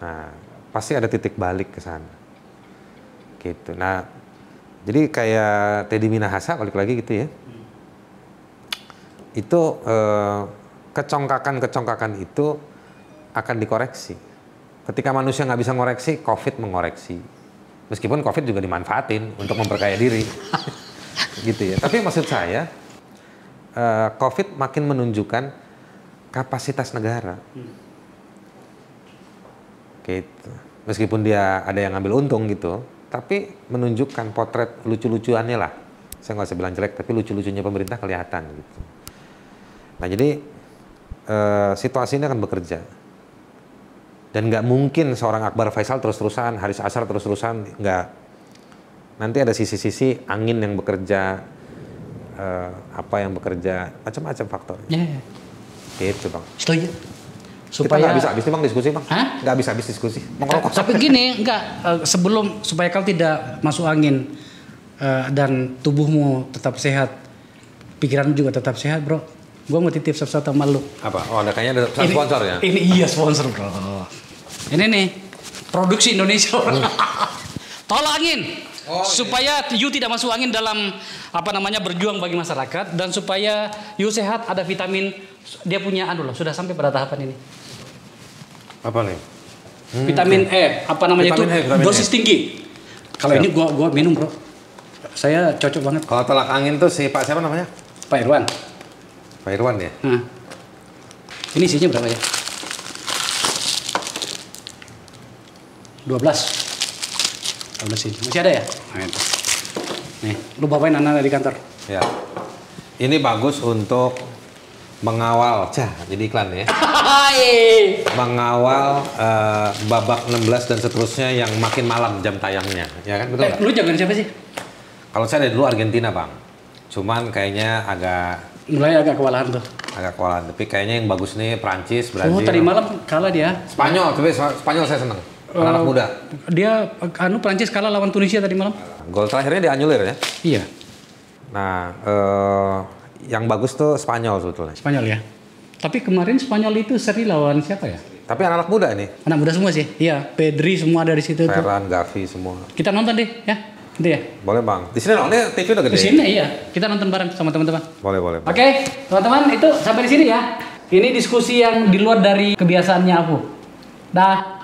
Nah, pasti ada titik balik ke sana. Gitu. Nah, jadi kayak Teddy Minahasa balik lagi gitu ya. Itu kecongkakan itu akan dikoreksi. Ketika manusia nggak bisa ngoreksi, COVID mengoreksi. Meskipun COVID juga dimanfaatin untuk memperkaya diri. Gitu ya. Tapi maksud saya, COVID makin menunjukkan kapasitas negara. Gitu. Meskipun dia ada yang ngambil untung gitu, tapi menunjukkan potret lucu-lucuannya lah. Saya nggak usah bilang jelek, tapi lucu-lucunya pemerintah kelihatan gitu. Nah jadi situasi ini akan bekerja. Dan nggak mungkin seorang Akbar Faisal terus-terusan, Haris Ashar terus-terusan, nggak. Nanti ada sisi-sisi angin yang bekerja, apa yang bekerja, macam-macam faktor. Gitu Bang. Setuju. Kita nggak bisa habis nih Bang diskusi Bang. Hah? Nggak bisa habis diskusi. Tapi gini, sebelum supaya kau tidak masuk angin dan tubuhmu tetap sehat, pikiranmu juga tetap sehat, bro. Gua mau titip sesuatu sama lu. Apa? Oh, ada kayaknya ada sponsor ya? Ini iya sponsor, bro. Ini nih, produksi Indonesia. Tolak angin. Supaya you tidak masuk angin dalam berjuang bagi masyarakat, dan supaya you sehat, ada vitamin. Dia punya sudah sampai pada tahapan ini. Apa nih? Vitamin E, dosis tinggi. Kalau ini gua minum, bro. Saya cocok banget. Kalau tolak angin tuh si Pak siapa namanya? Pak Irwan. Pak Irwan ya? Ini isinya berapa ya? 12 ini. Masih ada ya? Nah, itu. Nih, lu bawain anak di kantor. Ya. Ini bagus untuk mengawal, jadi iklan ya. Mengawal babak 16 dan seterusnya yang makin malam jam tayangnya, ya kan, betul nggak? Lu jagoan siapa sih? Kalau saya dari dulu Argentina Bang, cuman kayaknya mulai agak kewalahan tuh. Agak kewalahan, tapi kayaknya yang bagus nih Prancis, Brazil. Oh, tadi malam kalah dia. Spanyol, tapi Spanyol saya seneng. Anak muda. Dia Prancis kalah lawan Tunisia tadi malam. Gol terakhirnya dianulir ya? Iya. Nah, yang bagus tuh Spanyol sebetulnya. Spanyol ya. Tapi kemarin Spanyol itu seri lawan siapa ya? Tapi anak muda nih. Anak muda semua sih. Iya, Pedri semua ada di situ. Ferran, Gavi semua. Kita nonton deh, ya. Nanti ya. Boleh Bang. Di sini nontonnya TV udah gede. Di sini iya. Kita nonton bareng sama teman-teman. Boleh. Oke, teman-teman, itu sampai di sini ya. Ini diskusi yang di luar dari kebiasaannya aku. Dah.